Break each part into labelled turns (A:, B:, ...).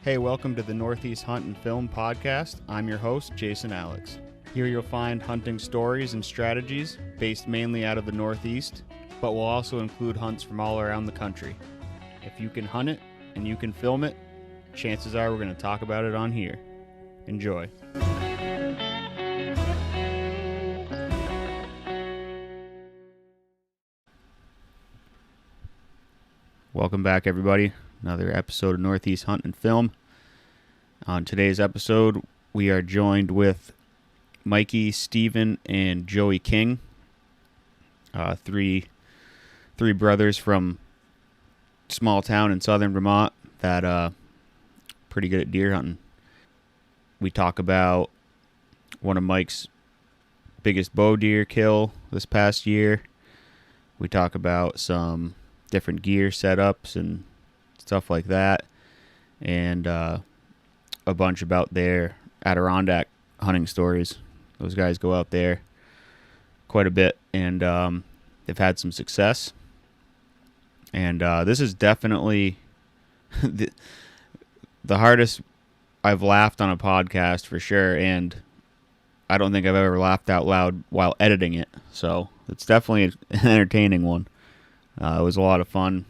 A: Hey, welcome to the Northeast Hunt and Film podcast. I'm your host, Jason Alex. Here you'll find hunting stories and strategies based mainly out of the Northeast, but will also include hunts from all around the country. If you can hunt it and you can film it, chances are we're going to talk about it on here. Enjoy. Welcome back, everybody. Another episode of Northeast Hunt and Film. On today's episode, we are joined with Mikey, Steven, and Joey King, three brothers from small town in southern Vermont that pretty good at deer hunting. We talk about one of Mike's biggest bow deer kill this past year. We talk about some different gear setups and stuff like that, and a bunch about their Adirondack hunting stories. Those guys go out there quite a bit, and they've had some success. And this is definitely the hardest I've laughed on a podcast for sure, and I don't think I've ever laughed out loud while editing it. So it's definitely an entertaining one. It was a lot of fun,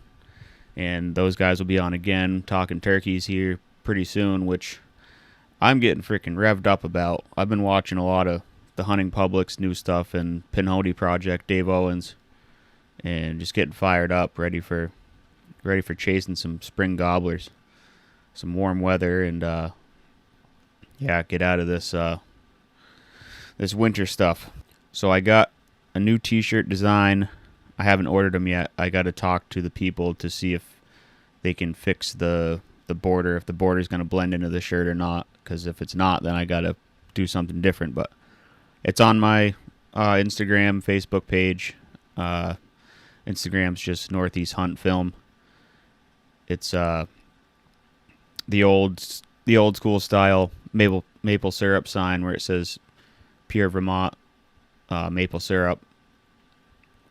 A: and those guys will be on again talking turkeys here pretty soon, which I'm getting freaking revved up about. I've been watching a lot of the Hunting Public's new stuff and Pinhoti Project, Dave Owens, and just getting fired up, ready for chasing some spring gobblers, some warm weather, and get out of this this winter stuff. So I got a new t-shirt design. I haven't ordered them yet. I got to talk to the people to see if they can fix the border, if the border is going to blend into the shirt or not, because if it's not, then I got to do something different. But it's on my Instagram, Facebook page. Instagram's just Northeast Hunt Film. It's the old school style maple syrup sign where it says Pure Vermont maple syrup,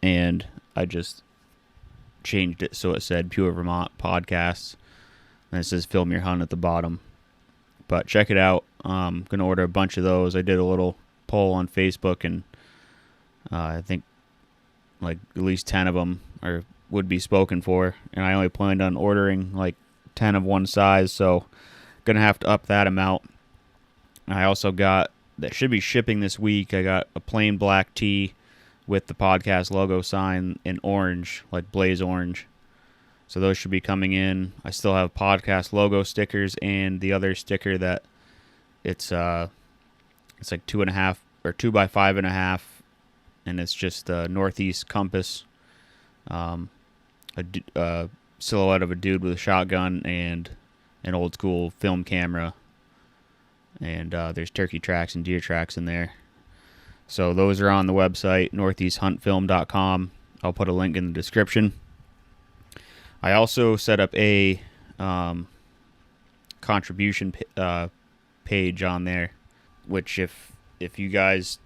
A: and I just changed it so it said Pure Vermont Podcasts, and it says Film Your Hunt at the bottom. But check it out. I'm going to order a bunch of those. I did a little poll on Facebook, and I think like at least 10 of them would be spoken for, and I only planned on ordering like 10 of one size, so going to have to up that amount. I also got, that should be shipping this week, I got a plain black tee with the podcast logo sign in orange, like blaze orange. So those should be coming in. I still have podcast logo stickers and the other sticker that it's like 2.5 or 2 by 5.5, and it's just a northeast compass, a silhouette of a dude with a shotgun and an old school film camera, and there's turkey tracks and deer tracks in there. So those are on the website, northeasthuntfilm.com. I'll put a link in the description. I also set up a contribution page on there, which if you guys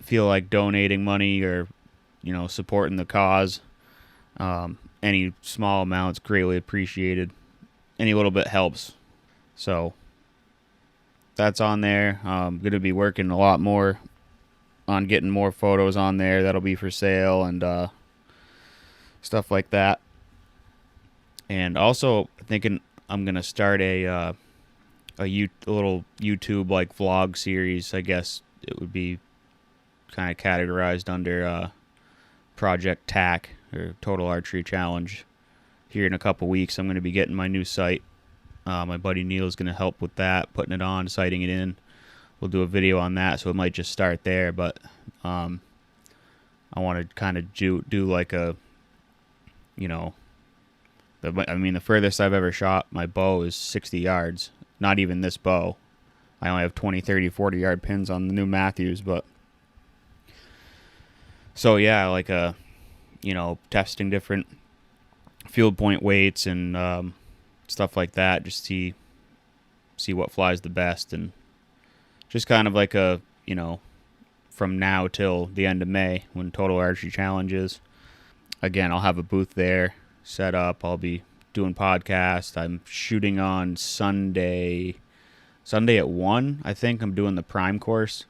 A: feel like donating money or, supporting the cause, any small amounts greatly appreciated. Any little bit helps. So that's on there. I'm going to be working a lot more on getting more photos on there that'll be for sale and stuff like that. And also thinking I'm going to start a little YouTube like vlog series. I guess it would be kind of categorized under Project TAC, or Total Archery Challenge. Here in a couple weeks, I'm going to be getting my new site. My buddy Neil is going to help with that, putting it on, sighting it in. We'll do a video on that, so it might just start there. But I want to kind of do like a, the furthest I've ever shot my bow is 60 yards. Not even this bow. I only have 20, 30, 40-yard pins on the new Matthews, but so yeah, like testing different field point weights and stuff like that, just see what flies the best, and just kind of like a, from now till the end of May when Total Archery Challenge is. Again, I'll have a booth there set up. I'll be doing podcasts. I'm shooting on Sunday at 1, I think. I'm doing the Prime course.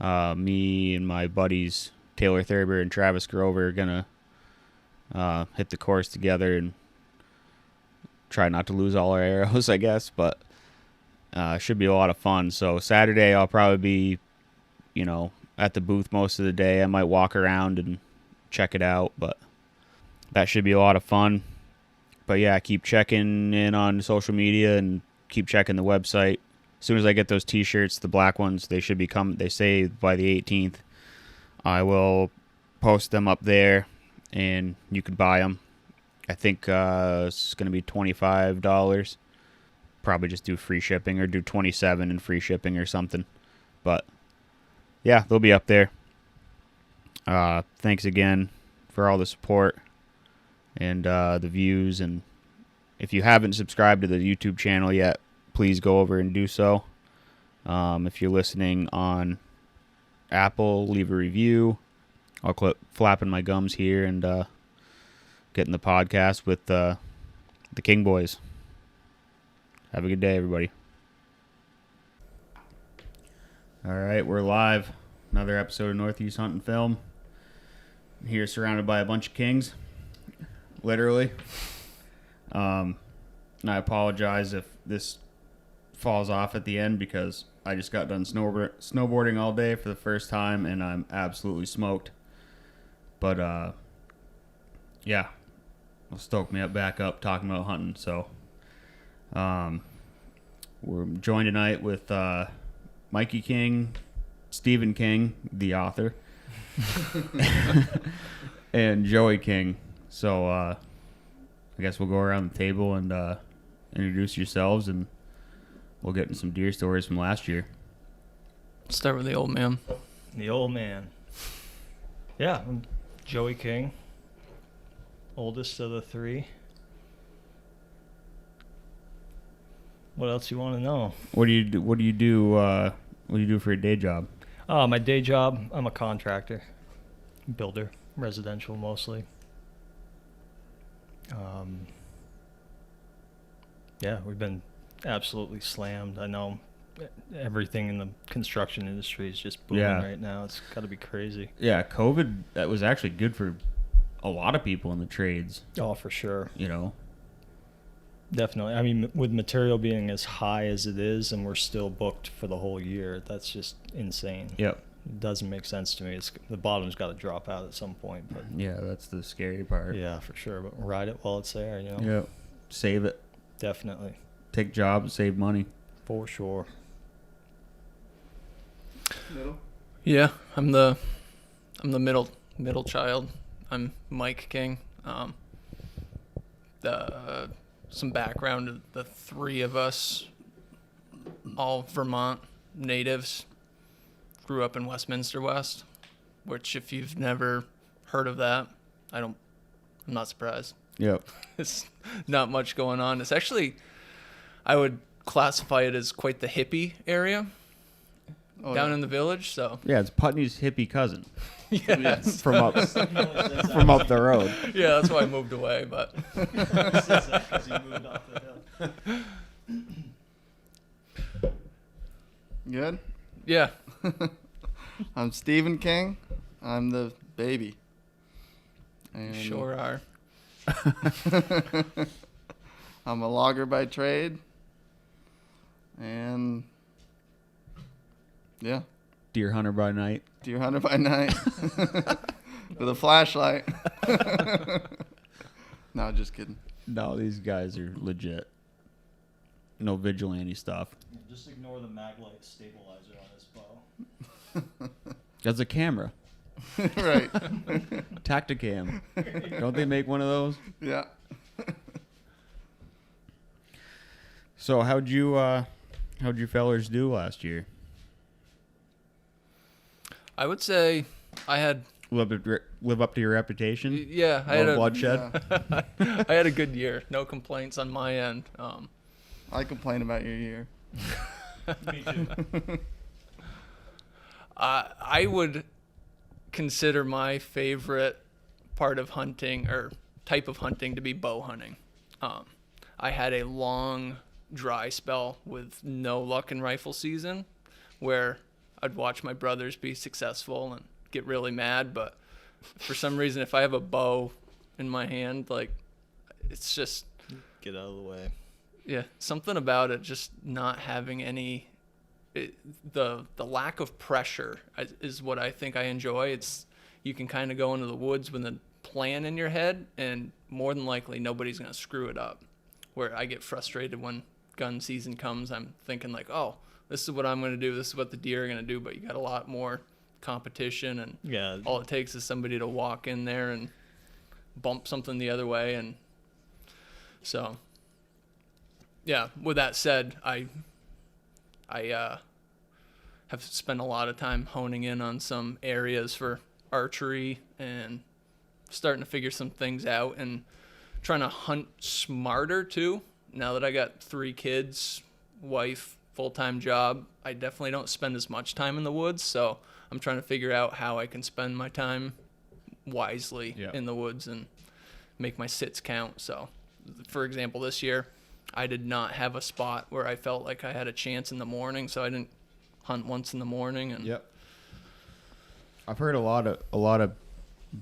A: Me and my buddies Taylor Thurber and Travis Grover are going to hit the course together and try not to lose all our arrows, I guess. But should be a lot of fun. So Saturday I'll probably be, at the booth most of the day. I might walk around and check it out, but that should be a lot of fun. But yeah, keep checking in on social media and keep checking the website. As soon as I get those t-shirts, the black ones, they should be coming. They say by the 18th. I will post them up there, and you can buy them. I think it's going to be $25. Probably just do free shipping or do $27 and free shipping or something. But yeah, they'll be up there. Thanks again for all the support and the views. And if you haven't subscribed to the YouTube channel yet, please go over and do so. If you're listening on Apple, leave a review. I'll quit flapping my gums here and getting the podcast with the King Boys. Have a good day, everybody. All right, we're live. Another episode of Northeast Hunt and Film. Here surrounded by a bunch of kings. Literally. And I apologize if this falls off at the end because I just got done snowboarding all day for the first time and I'm absolutely smoked. But yeah, it'll stoke me back up talking about hunting. So we're joined tonight with Mikey King, Stephen King, the author, and Joey King. So I guess we'll go around the table and introduce yourselves, and we'll get into some deer stories from last year.
B: Start with the old man.
C: The old man. Yeah, I'm Joey King, oldest of the three. What else you want to know?
A: What do you do? What do you do for a day job?
C: My day job, I'm a contractor, builder, residential mostly. Yeah, we've been absolutely slammed. I know everything in the construction industry is just booming right now. It's got to be crazy.
A: Yeah, COVID, that was actually good for a lot of people in the trades.
C: Oh, for sure.
B: Definitely. I mean, with material being as high as it is and we're still booked for the whole year, that's just insane.
A: Yep.
B: It doesn't make sense to me. The bottom's got to drop out at some point. But
A: yeah, that's the scary part.
B: Yeah, for sure. But ride it while it's there,
A: Yep. Save it.
B: Definitely.
A: Take jobs, save money.
B: For sure.
D: Middle?
B: Yeah, I'm the middle child. I'm Mike King. Some background: the three of us, all Vermont natives, grew up in Westminster West. Which, if you've never heard of that, I'm not surprised.
A: Yep.
B: It's not much going on. It's actually, I would classify it as quite the hippie area down in the village. So
A: yeah, it's Putney's hippie cousin.
B: Yes.
A: from up the road.
B: Yeah, that's why I moved away. But
D: Good?
B: yeah,
D: I'm Stephen King. I'm the baby. And
B: sure are.
D: I'm a logger by trade. And yeah,
A: Deer hunter by night.
D: deer hunter by night with a flashlight. No, just kidding.
A: No, these guys are legit. No vigilante stuff.
C: Just ignore the maglite stabilizer on his bow.
A: That's a camera.
D: Right.
A: Tacticam. Don't they make one of those?
D: Yeah.
A: So how'd you fellers do last year?
B: I would say I had.
A: Live up to your reputation?
B: Yeah, I had
A: bloodshed.
D: Yeah.
B: I had a good year. No complaints on my end.
D: I complain about your year.
C: Me too.
B: I would consider my favorite part of hunting or type of hunting to be bow hunting. I had a long dry spell with no luck in rifle season where I'd watch my brothers be successful and get really mad, but for some reason if I have a bow in my hand, like, it's just
C: Get out of the way.
B: yeah, something about it just not having any the lack of pressure is what I think I enjoy. It's you can kind of go into the woods with a plan in your head, and more than likely nobody's going to screw it up. Where I get frustrated when gun season comes, I'm thinking like, oh, this is what I'm going to do, this is what the deer are going to do, but you got a lot more competition, and
C: Yeah.
B: all it takes is somebody to walk in there and bump something the other way. And so yeah, with that said, I have spent a lot of time honing in on some areas for archery and starting to figure some things out and trying to hunt smarter too. Now that I got 3 kids, wife, full-time job, I definitely don't spend as much time in the woods, so I'm trying to figure out how I can spend my time wisely in the woods and make my sits count. So, for example, this year, I did not have a spot where I felt like I had a chance in the morning, so I didn't hunt once in the morning. And
A: I've heard a lot of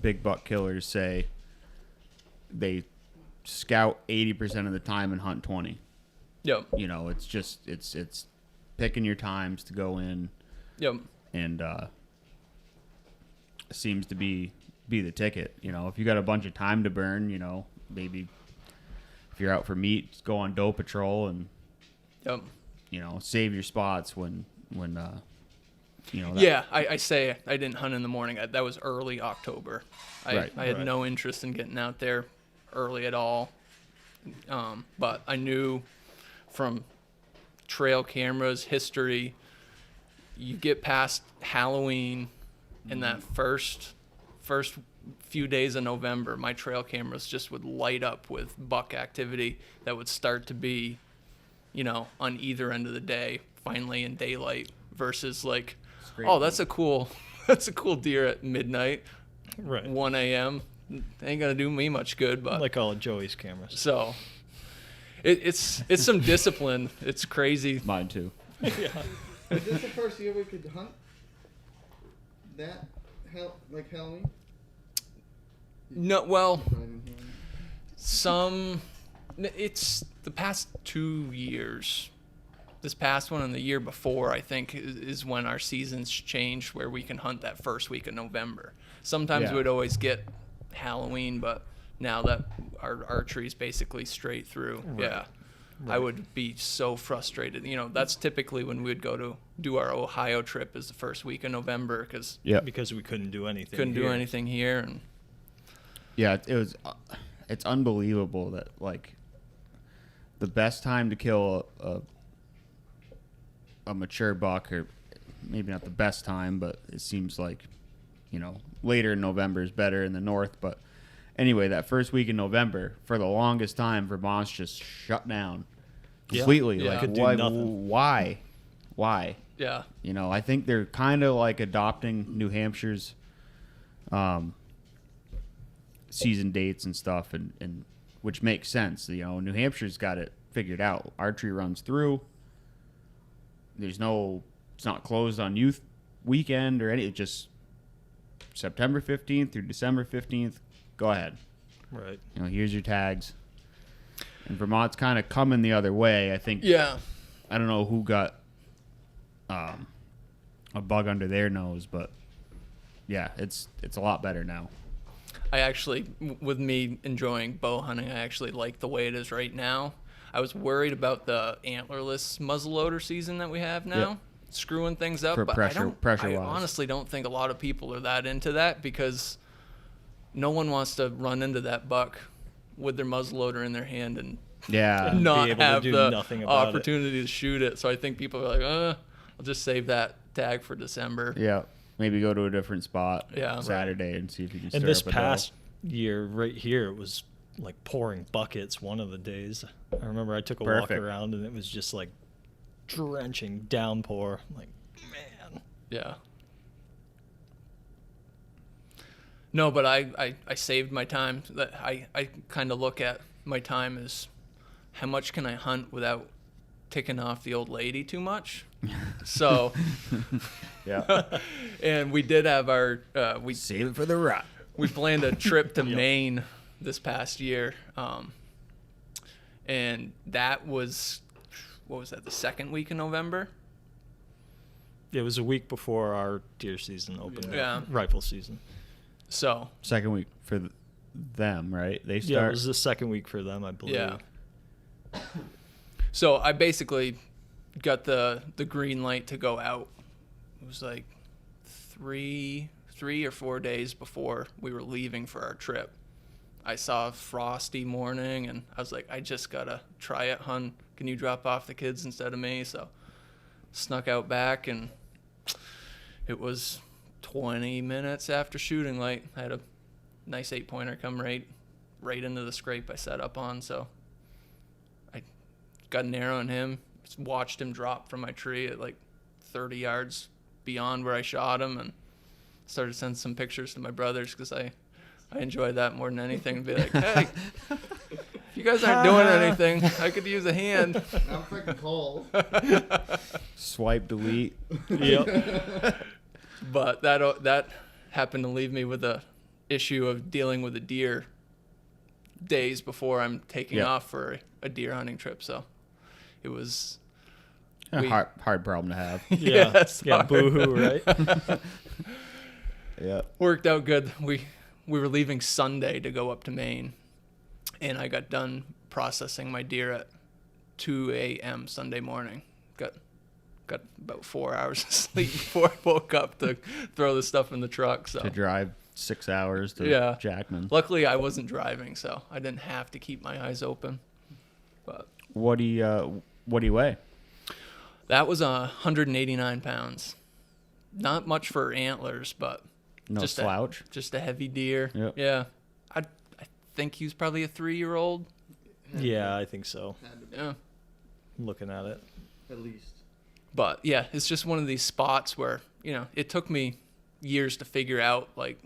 A: big buck killers say they scout 80% of the time and hunt 20.
B: Yep.
A: You know, it's just it's picking your times to go in.
B: Yep.
A: And seems to be the ticket. You know, if you got a bunch of time to burn, you know, maybe if you're out for meat, just go on doe patrol and
B: Yep.
A: you know, save your spots when you know.
B: Yeah, I say I didn't hunt in the morning. That was early October. I had no interest in getting out there early at all. But I knew from trail cameras history, you get past Halloween and that first few days of November, my trail cameras just would light up with buck activity that would start to be, you know, on either end of the day, finally in daylight, versus like, oh, that's a cool deer at midnight,
C: Right.
B: 1 a.m. Ain't gonna do me much good, but
C: Like all of Joey's cameras.
B: so it's some discipline. It's crazy.
A: Mine too.
C: Yeah.
D: Is this the first year we could hunt that Halloween?
B: No, well, it's the past 2 years. This past one and the year before, I think, is when our seasons changed, where we can hunt that first week of November. Sometimes we'd always get Halloween, but now that our archery is basically straight through, I would be so frustrated. You know, that's typically when we would go to do our Ohio trip, is the first week of November, because
C: Because we couldn't do anything.
B: do anything here. And
A: Yeah, it was. It's unbelievable that like the best time to kill a mature buck, or maybe not the best time, but it seems like, you know, later in November is better in the north. But anyway, that first week in November, for the longest time, Vermont's just shut down completely.
B: Yeah.
A: Like,
C: Could do nothing.
A: Why?
B: yeah,
A: You know, I think they're kind of like adopting New Hampshire's season dates and stuff, and which makes sense. You know, New Hampshire's got it figured out. Archery runs through. It's not closed on youth weekend or any. It just September 15th through December 15th. Go ahead.
C: Right.
A: You know, here's your tags. And Vermont's kind of coming the other way. I think.
B: yeah.
A: I don't know who got a bug under their nose, but yeah, it's a lot better now.
B: I actually, with me enjoying bow hunting, I actually like the way it is right now. I was worried about the antlerless muzzleloader season that we have now, screwing things up.
A: For
B: but I
A: pressure-wise.
B: honestly don't think a lot of people are that into that, because no one wants to run into that buck with their muzzleloader in their hand and
A: Yeah.
B: not
C: be able to
B: have
C: do
B: the
C: nothing about it.
B: opportunity to shoot it. So I think people are like, I'll just save that tag for December.
A: Yeah. Maybe go to a different spot
B: Yeah.
A: Saturday and see if you can stir
C: And this
A: up a
C: past year, right here, it was like pouring buckets one of the days. I remember I took a walk
A: Perfect.
C: around and it was just like drenching downpour. I'm like, man.
B: Yeah. No, but I saved my time. That I kind of look at my time is how much can I hunt without ticking off the old lady too much. So,
A: Yeah.
B: and we did have our we
A: Save it for the rut.
B: we planned a trip to Maine this past year, and that was, what was that, the second week in November?
C: It was a week before our deer season opened.
B: Yeah.
C: Rifle season.
B: So
A: Second week for them, right? They
C: Yeah, it
A: start.
C: was the second week for them, I believe.
B: yeah. So I basically got the green light to go out. It was like three or 4 days before we were leaving for our trip. I saw a frosty morning, and I was like, I just gotta try it, hun. Can you drop off the kids instead of me? So snuck out back, and it was 20 minutes after shooting light. I had a nice 8-pointer come right into the scrape I set up on. So I got an arrow in him, watched him drop from my tree at like 30 yards beyond where I shot him, and started sending some pictures to my brothers because I enjoy that more than anything. Be like, hey, if you guys aren't doing anything, I could use a hand.
D: I'm freaking cold.
A: Swipe delete.
C: Yep.
B: But that happened to leave me with a issue of dealing with a deer days before I'm taking off for a deer hunting trip. So it was
A: A hard problem to have.
C: Yeah.
B: Yes,
C: Yeah.
B: hard.
C: Boo-hoo, right?
A: Yeah.
B: Worked out good. We were leaving Sunday to go up to Maine, and I got done processing my deer at 2 a.m. Sunday morning. Got about 4 hours of sleep before I woke up to throw the stuff in the truck. So
A: To drive 6 hours to
B: Yeah.
A: Jackman.
B: luckily I wasn't driving, so I didn't have to keep my eyes open. But
A: What do you weigh?
B: that was 189 pounds. Not much for antlers, but
A: No
B: just
A: slouch.
B: just a heavy deer.
A: Yep.
B: Yeah. I think he was probably a 3-year-old.
C: Yeah, I think so.
D: Had to be,
B: Yeah.
C: Looking at it.
D: at least.
B: But yeah, it's just one of these spots where, it took me years to figure out, like,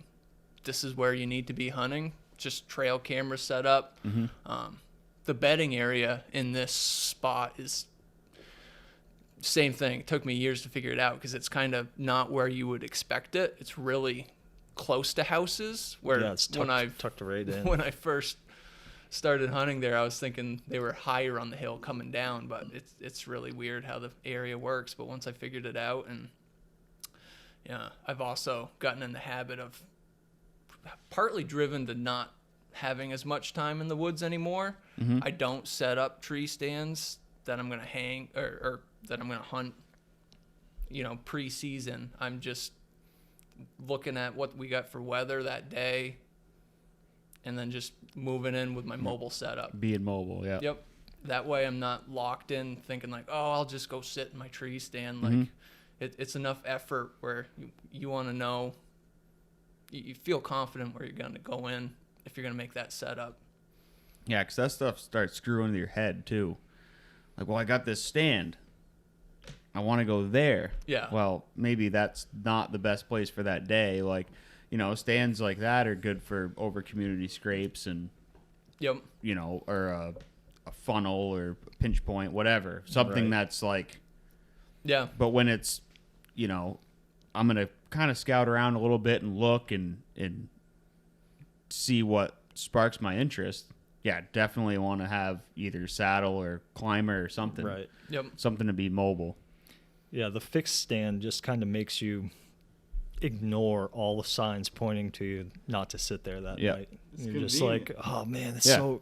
B: this is where you need to be hunting. Just trail camera set up. The bedding area in this spot is same thing. It took me years to figure it out because it's kind of not where you would expect it. It's really close to houses where
C: Yeah, it's tucked right in.
B: when I first started hunting there, I was thinking they were higher on the hill coming down, but it's really weird how the area works. But once I figured it out, and yeah, I've also gotten in the habit of, partly driven to not having as much time in the woods anymore. I don't set up tree stands that I'm going to hang or that I'm going to hunt, pre-season. I'm just looking at what we got for weather that day, and then just moving in with my mobile setup.
A: Being mobile, yeah.
B: Yep. That way I'm not locked in thinking like, oh, I'll just go sit in my tree stand. Like it's enough effort where you want to know, you feel confident where you're going to go in if you're going to make that setup.
A: Yeah, because that stuff starts screwing with your head, too. Like, well, I got this stand. I want to go there.
B: Yeah.
A: Well, maybe that's not the best place for that day. Like, stands like that are good for over community scrapes and,
B: Yep.
A: or a funnel or pinch point, whatever. Something
C: Right.
A: that's like,
B: Yeah.
A: but when it's, I'm going to kind of scout around a little bit and look and see what sparks my interest. Yeah, definitely want to have either saddle or climber or something.
C: Right.
B: Yep.
A: Something to be mobile.
C: Yeah, the fixed stand just kind of makes you ignore all the signs pointing to you not to sit there that
A: Yeah.
C: night.
D: It's
C: You're just
D: convenient.
C: like, oh man, it's
A: Yeah.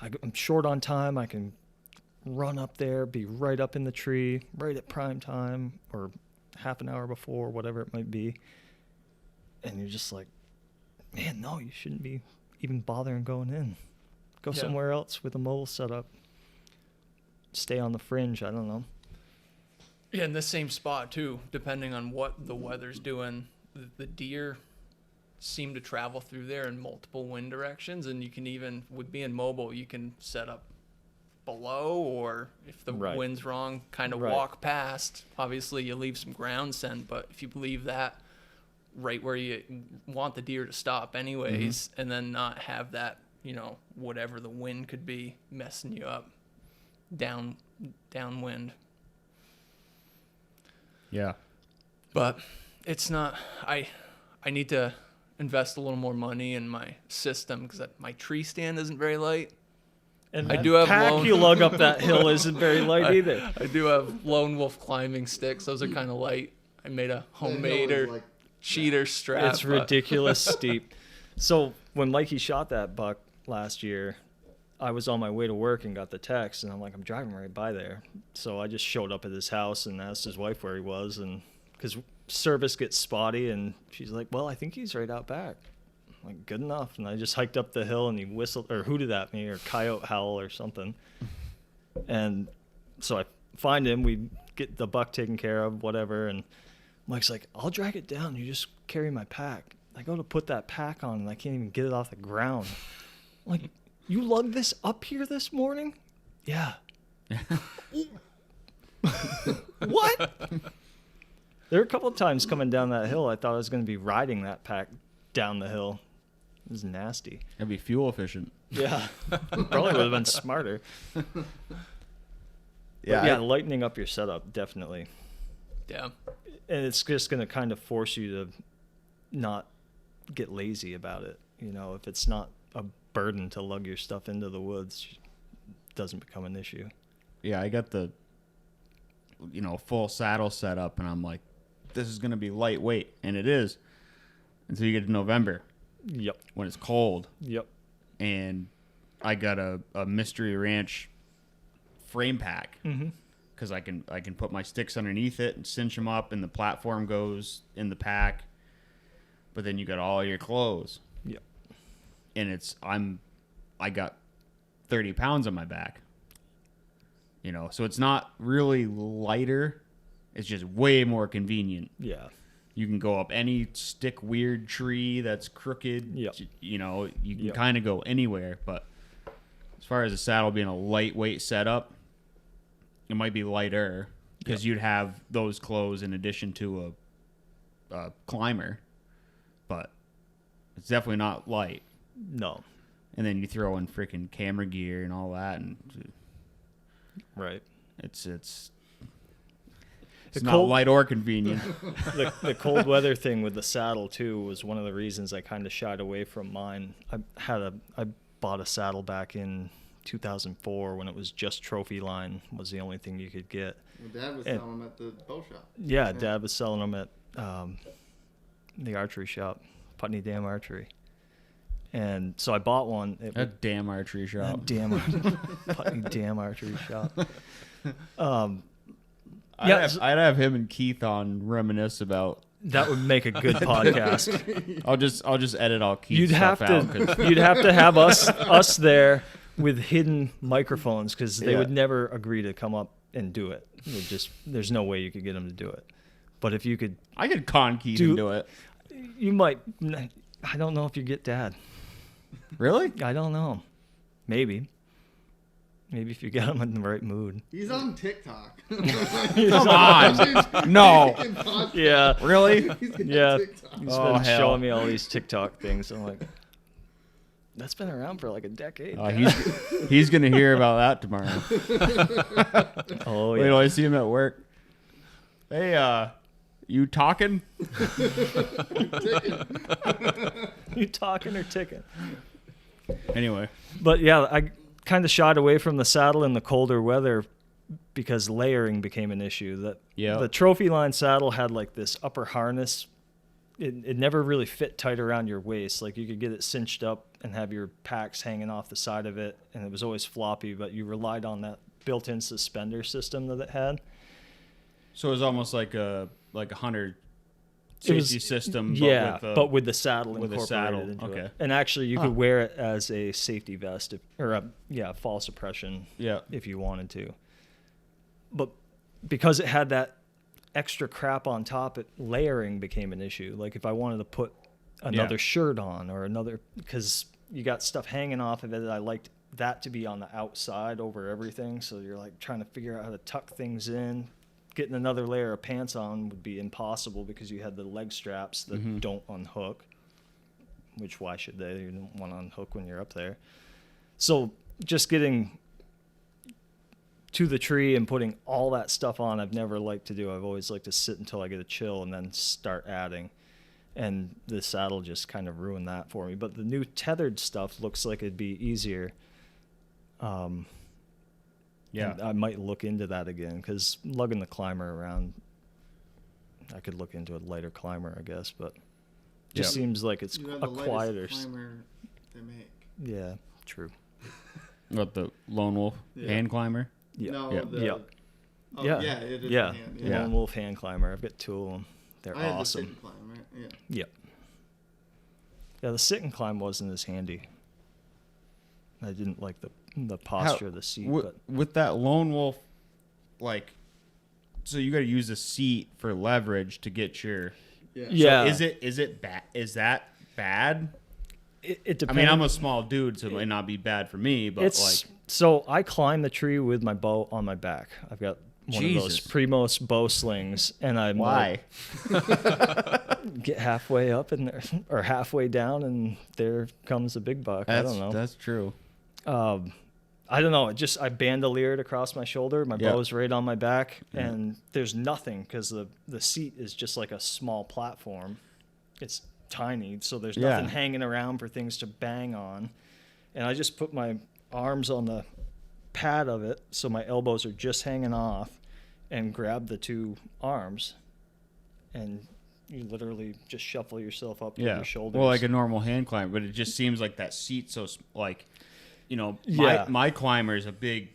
C: I'm short on time. I can run up there, be right up in the tree, right at prime time, or half an hour before, whatever it might be. And you're just like, man, no, you shouldn't be even bothering going in. Go
B: Yeah.
C: somewhere else with a mobile setup. Stay on the fringe. I don't know.
B: Yeah, in the same spot too, depending on what the weather's doing, the deer seem to travel through there in multiple wind directions, and you can even, with being mobile, you can set up below, or if the
C: Right.
B: wind's wrong, kind of
C: Right.
B: walk past. Obviously, you leave some ground scent, but if you leave that right where you want the deer to stop anyways, and then not have that whatever the wind could be messing you up downwind.
A: Yeah.
B: But it's not. I need to invest a little more money in my system because my tree stand isn't very light.
C: And
B: I
C: that
B: do have
C: pack you lug up that hill isn't very light either.
B: I do have lone wolf climbing sticks. Those are kind of light. I made a homemade or cheater strap.
C: It's ridiculous steep. So when Mikey shot that buck last year, I was on my way to work and got the text, and I'm like, I'm driving right by there. So I just showed up at his house and asked his wife where he was, and because service gets spotty, and she's like, well, I think he's right out back. I'm like, good enough. And I just hiked up the hill, and he whistled or hooted at me, or coyote howl or something. And so I find him, we get the buck taken care of, whatever, and Mike's like, I'll drag it down, you just carry my pack. I go to put that pack on, and I can't even get it off the ground. I'm like, you lugged this up here this morning? Yeah. What? There were a couple of times coming down that hill, I thought I was going to be riding that pack down the hill. It was nasty.
A: That'd be fuel efficient.
C: Yeah. Probably would have been smarter.
A: Yeah.
C: Lightening up your setup, definitely.
B: Yeah.
C: And it's just going to kind of force you to not get lazy about it. If it's not a burden to lug your stuff into the woods, it doesn't become an issue.
A: Yeah, I got the full saddle set up, and I'm like, this is going to be lightweight, and it is until you get to November.
C: Yep.
A: When it's cold.
C: Yep.
A: And I got a Mystery Ranch frame pack because I can put my sticks underneath it and cinch them up, and the platform goes in the pack. But then you got all your clothes.
C: Yep.
A: And I got 30 pounds on my back. So it's not really lighter. It's just way more convenient.
C: Yeah.
A: You can go up any stick weird tree that's crooked.
C: Yep.
A: You can kind of go anywhere. But as far as the saddle being a lightweight setup, it might be lighter because you'd have those clothes in addition to a climber. But it's definitely not light.
C: No.
A: And then you throw in freaking camera gear and all that, and
C: Right.
A: it's not light or convenient.
C: The cold weather thing with the saddle too was one of the reasons I kind of shied away from mine. I bought a saddle back in 2004 when it was just trophy line was the only thing you could get.
D: Well, Dad was selling them at the bow shop.
C: Yeah, Dad was selling them at the archery shop, Putney Dam Archery. And so I bought one.
A: That damn archery shop.
C: Putney Dam Archery shop.
A: I'd have him and Keith on reminisce about.
C: That would make a good podcast.
A: I'll just edit all Keith's stuff out.
C: You'd have to have us there with hidden microphones because they would never agree to come up and do it. There's no way you could get them to do it. But if you could,
A: I could con Keith into it.
C: You might. I don't know if you get Dad.
A: Really?
C: I don't know. Maybe if you get him in the right mood.
D: He's on TikTok.
A: Come on. No.
C: Yeah.
A: Really?
C: Yeah. He's been
A: hell.
C: showing me all these TikTok things. I'm like, that's been around for like a decade.
A: He's gonna hear about that tomorrow.
C: Oh
A: Wait till I see him at work. Hey, you talking?
C: You talking or ticking?
A: Anyway.
C: But yeah, I kind of shied away from the saddle in the colder weather because layering became an issue. The trophy line saddle had like this upper harness. It never really fit tight around your waist. Like you could get it cinched up and have your packs hanging off the side of it, and it was always floppy, but you relied on that built-in suspender system that it had.
A: So it was almost like a hunter safety system.
C: But with the saddle
A: with
C: incorporated into
A: okay.
C: it. And actually, you could wear it as a safety vest fall suppression if you wanted to. But because it had that extra crap on top, layering became an issue. Like if I wanted to put another shirt on or because you got stuff hanging off of it, I liked that to be on the outside over everything. So you're like trying to figure out how to tuck things in. Getting another layer of pants on would be impossible because you had the leg straps that don't unhook. which why should they? You don't want to unhook when you're up there. So just getting to the tree and putting all that stuff on, I've never liked to do. I've always liked to sit until I get a chill and then start adding. And the saddle just kind of ruined that for me. But the new tethered stuff looks like it'd be easier.
A: Yeah.
C: I might look into that again, because lugging the climber around, I could look into a lighter climber, I guess, but just seems like it's
D: You have
C: a
D: the
C: quieter.
D: lightest climber they make.
C: Yeah, true.
A: What, the Lone Wolf hand climber?
C: Yeah.
D: No,
A: Yeah.
D: the,
C: Yeah.
D: Oh,
C: Yeah.
D: yeah, it is
C: Yeah.
D: a hand.
A: Yeah.
C: Lone Wolf hand climber. I've got 2 of them. They're
D: I had the
C: awesome.
D: sit and climb, right? Yeah.
C: Yeah. Yeah, the sit and climb wasn't as handy. I didn't like the posture of the seat. But
A: With that Lone Wolf, like, so you got to use the seat for leverage to get your.
D: Yeah.
C: Yeah.
A: So is it bad? Is that bad?
C: it
A: I
C: depends.
A: mean, I'm a small dude, so it might not be bad for me, but
C: It's so I climb the tree with my bow on my back. I've got one of those
A: Jesus.
C: Primos bow slings, and I'm
A: why?
C: get halfway up and there, or halfway down, and there comes a big buck. I don't know.
A: That's true.
C: I don't know. I bandoliered across my shoulder. My
A: Yeah.
C: bow's right on my back,
A: Yeah.
C: and there's nothing because the seat is just like a small platform. It's tiny, so there's
A: Yeah.
C: nothing hanging around for things to bang on. And I just put my arms on the pad of it, so my elbows are just hanging off, and grab the 2 arms, and you literally just shuffle yourself up with
A: Yeah.
C: your shoulders.
A: Well, like a normal hand climber, but it just seems like that seat so like, you know,
C: Yeah.
A: my climber is a big,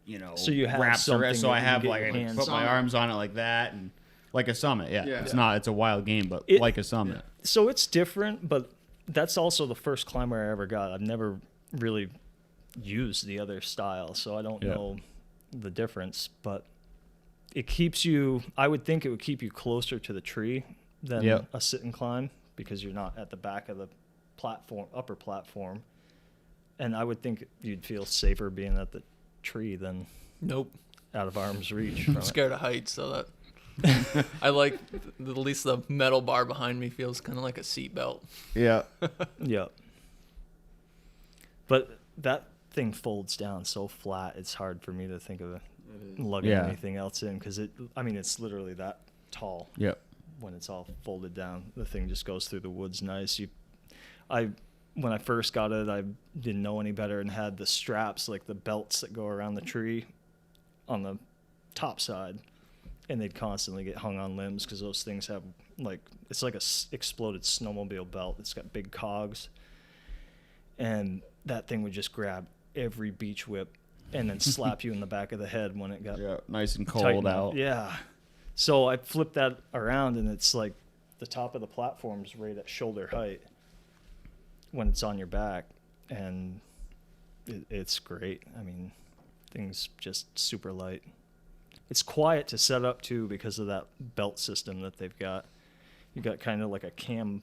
A: you know,
C: So you have
A: wraps
C: something
A: around, so
C: that
A: I
C: you
A: have
C: can get
A: like
C: your
A: I can
C: hands
A: put my
D: on.
A: arms on it like that, and like a Summit. Yeah,
D: Yeah.
A: it's
D: Yeah.
A: not. It's a wild game, but
C: It-
A: like a Summit.
C: So it's different, but that's also the first climber I ever got. I've never really used the other style, so I don't
A: Yeah.
C: know the difference. But it keeps you, I would think it would keep you closer to the tree than
A: Yep.
C: a sit and climb, because you're not at the back of the platform, upper platform. And I would think you'd feel safer being at the tree than
B: Nope.
C: out of arm's reach from
B: I'm
C: it.
B: scared of heights, so that I like at least the metal bar behind me feels kind of like a seat belt.
A: Yeah.
C: Yeah. But that thing folds down so flat, it's hard for me to think of
D: It is.
C: lugging
A: Yeah.
C: anything else in, because it's literally that tall.
A: Yep.
C: When it's all folded down, the thing just goes through the woods nice. When I first got it, I didn't know any better and had the straps, like the belts that go around the tree, on the top side, and they'd constantly get hung on limbs because those things have it's like a exploded snowmobile belt. It's got big cogs, and that thing would just grab every beach whip and then slap you in the back of the head when it got
A: Yeah. Nice and
C: tighten
A: cold
C: up.
A: out.
C: Yeah. So I flipped that around, and it's like the top of the platform's right at shoulder height when it's on your back, and it's great. I mean, thing's just super light. It's quiet to set up too because of that belt system that they've got. You got kind of like a cam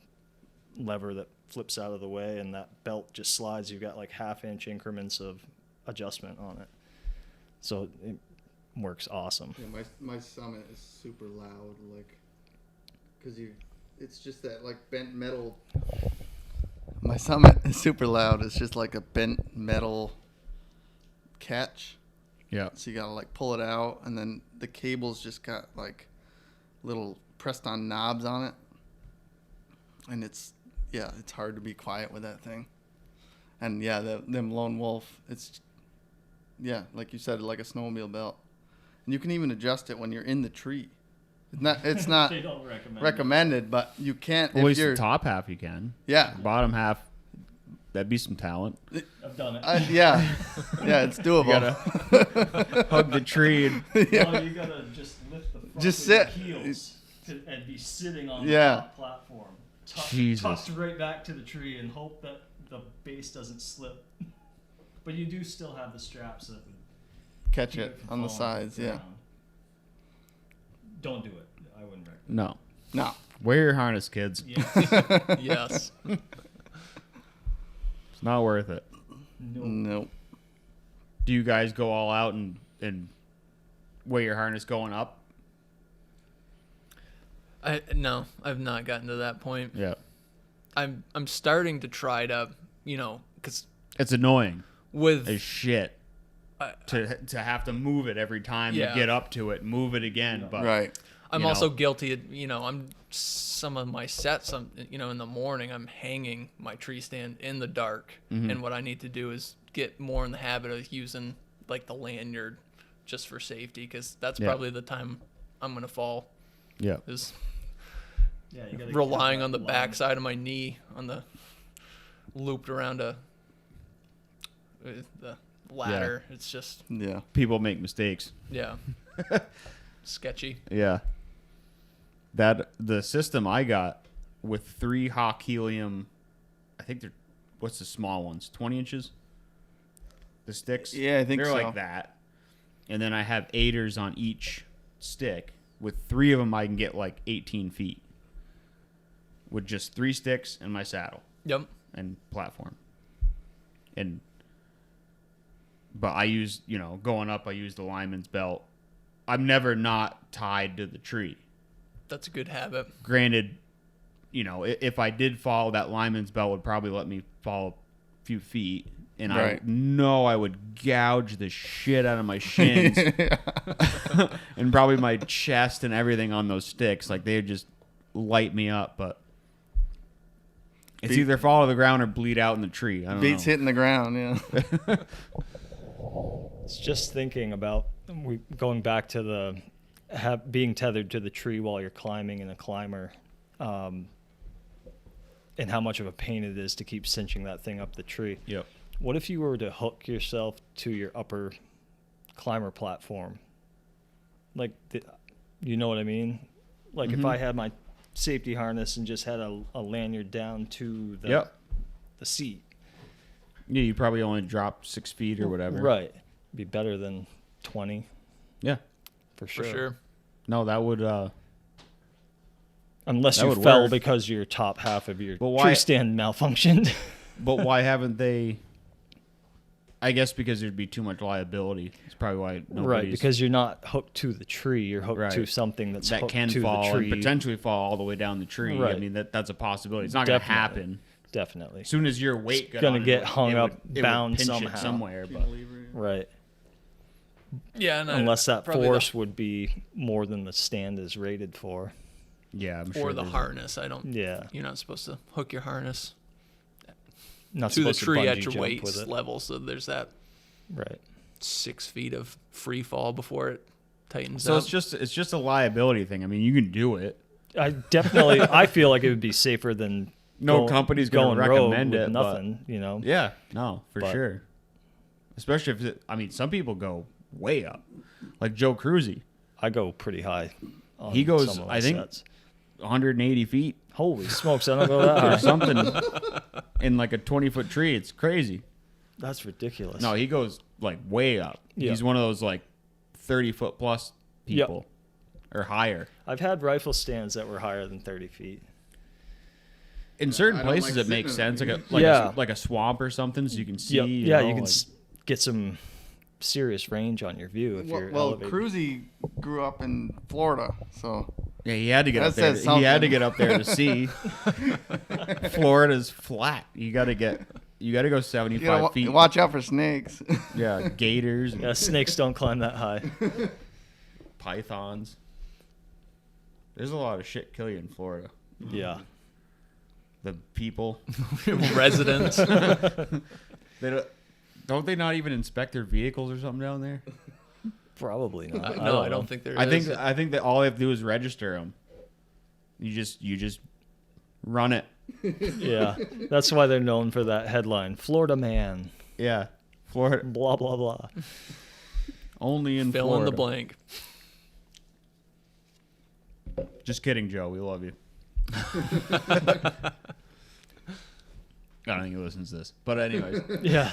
C: lever that flips out of the way, and that belt just slides. You've got like 1/2-inch increments of adjustment on it, so it works awesome.
D: Yeah, my Summit is super loud, like, cause it's just that like bent metal. My Summit is super loud. It's just like a bent metal catch.
A: Yeah.
D: So you gotta like pull it out, and then the cable's just got like little pressed on knobs on it, and it's hard to be quiet with that thing. And yeah, them Lone Wolf, it's like you said, like a snowmobile belt, and you can even adjust it when you're in the tree. It's not
C: They don't recommend
D: recommended, but you can't
A: At
D: if
A: least
D: you're
A: the top half you can.
D: yeah.
A: Bottom half, that'd be some talent.
C: I've done it.
D: Yeah, it's doable.
A: Hug the tree and
C: Well, you gotta just lift the front
D: Just
C: with your
D: sit.
C: heels and be sitting on
D: Yeah.
C: the top platform,
A: Jesus.
C: tucked right back to the tree, and hope that the base doesn't slip. But you do still have the straps that would
D: Catch
C: keep
D: it
C: from
D: on the
C: falling to
D: sides. Yeah.
C: ground. Don't do it. I wouldn't recommend.
A: no.
D: No.
A: Wear your harness, kids.
C: Yeah.
B: Yes.
A: It's not worth it.
C: No.
D: Nope.
A: Do you guys go all out and wear your harness going up?
B: No, I've not gotten to that point.
A: Yeah.
B: I'm starting to try to, because
A: It's annoying
B: with
A: as shit to have to move it every time
B: Yeah.
A: you get up to it, move it again. But
D: Right.
B: I'm
A: you know.
B: also guilty of, I'm some of my sets, in the morning, I'm hanging my tree stand in the dark.
A: Mm-hmm.
B: And what I need to do is get more in the habit of using like the lanyard just for safety, because that's
A: Yeah.
B: probably the time I'm going to fall,
A: yeah,
B: is
C: Yeah, you gotta
B: relying
C: keep
B: on the
C: that
B: back
C: line.
B: side of my knee on the looped around the ladder. It's just,
D: Yeah.
A: people make mistakes.
B: yeah, sketchy.
A: Yeah. That the system I got with 3 Hawk Helium, I think they're, what's the small ones? 20 inches? The sticks?
D: Yeah, I think
A: they're
D: so.
A: like that. And then I have 8ers on each stick. With 3 of them, I can get like 18 feet. With just 3 sticks and my saddle
B: Yep.
A: and platform. But I use, going up, I use the lineman's belt. I'm never not tied to the tree.
B: That's a good habit.
A: Granted, if I did fall, that lineman's belt would probably let me fall a few feet. And I
D: Right.
A: know I would gouge the shit out of my shins and probably my chest and everything on those sticks. Like, they would just light me up. But it's
D: Beat-
A: either fall to the ground or bleed out in the tree. I don't
D: Beats
A: know.
D: hitting the ground. Yeah.
C: It's just thinking about going back to the being tethered to the tree while you're climbing in a climber, and how much of a pain it is to keep cinching that thing up the tree.
A: Yep.
C: What if you were to hook yourself to your upper climber platform? Like, you know what I mean? Like, if I had my safety harness and just had a lanyard down to the seat.
A: Yeah, you probably only drop 6 feet or whatever.
C: Right. Be better than 20
A: Yeah.
C: for sure.
B: For sure.
A: No, that would.
C: Unless
A: That
C: you
A: would
C: fell
A: work.
C: because your top half of your
A: But why-
C: tree stand malfunctioned.
A: But why haven't they? I guess because there'd be too much liability. It's probably why nobody's
C: Right, because you're not hooked to the tree. You're hooked to
A: Right.
C: something that's
A: that
C: hooked
A: can
C: to
A: fall
C: the
A: and
C: tree.
A: potentially fall all the way down the tree. I
C: Right.
A: mean, that's a possibility. It's not going to
C: Definitely.
A: happen.
C: Definitely.
A: As soon as your weight
C: It's
A: got
C: gonna
A: on it,
C: get
A: it
C: hung
A: would-
C: up,
A: it would
C: bound
A: pinch it
C: somehow.
A: somewhere. But
C: Right.
B: Yeah, and
C: Unless that
B: probably
C: force would be more than the stand is rated for.
A: yeah, I'm
B: or
A: sure
B: the
A: there's-
B: harness.
C: Yeah.
B: You're not supposed to hook your harness
C: Not
B: to the
C: supposed
B: tree
C: to
B: at
C: bungee
B: your
C: jump
B: waist
C: with it.
B: level, so there's that
C: Right.
B: 6 feet of free fall before it tightens
A: So
B: up.
A: it's just a liability thing. I mean, you can do it.
C: I feel like it would be safer than
A: No company's gonna
C: going rogue
A: recommend
C: with
A: it, but-
C: nothing,
A: Yeah, no, for
C: But-
A: sure. Especially if some people go way up, like Joe Cruzy.
C: I go pretty high. On
A: He goes,
C: some of my
A: I think,
C: sets.
A: 180 feet
C: Holy smokes! I don't go that
A: or
C: high.
A: something in like a 20-foot tree. It's crazy.
C: That's ridiculous.
A: No, he goes like way up.
C: Yeah.
A: He's one of those like 30-foot plus people or higher.
C: I've had rifle stands that were higher than 30 feet.
A: In certain
D: I don't
A: places,
D: like
A: it makes
D: sitting
A: sense,
D: in
A: like
C: Yeah.
A: like a swamp or something, so you can see.
C: Yep.
A: You
C: Yeah,
A: know,
C: you can
A: like-
C: get some serious range on your view if you're
D: Well,
C: elevated.
D: Cruzy grew up in Florida, so
A: Yeah, he had to get
D: That
A: up there.
D: says
A: He had to
D: something.
A: get up there to see. Florida's flat. You got to go 75
D: you gotta
A: feet.
D: watch out for snakes.
A: Yeah, gators, and
C: Yeah, snakes don't climb that high.
A: pythons. There's a lot of shit kill you in Florida.
C: Yeah.
A: The people.
B: Residents.
A: They don't they not even inspect their vehicles or something down there?
C: Probably not.
B: No, I
C: know.
B: don't think there is.
A: I think that all they have to do is register them. You just run it.
C: Yeah. That's why they're known for that headline. Florida man.
A: Yeah, Florida
C: Blah, blah, blah.
A: only in
B: Fill
A: Florida.
B: in the blank.
A: Just kidding, Joe. We love you. I don't think he listens to this, but anyways,
C: Yeah.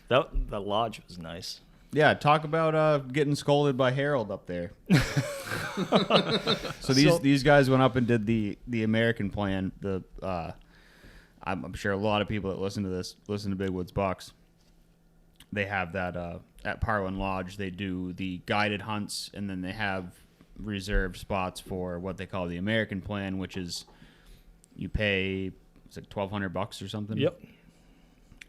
C: That lodge was nice.
A: yeah. Talk about getting scolded by Harold up there. So these guys went up and did the American plan. I'm sure a lot of people that listen to this listen to Big Woods Bucks. They have that at Parlin Lodge. They do the guided hunts, and then they have reserved spots for what they call the American plan, which is you pay it's like $1,200 or something.
C: Yep.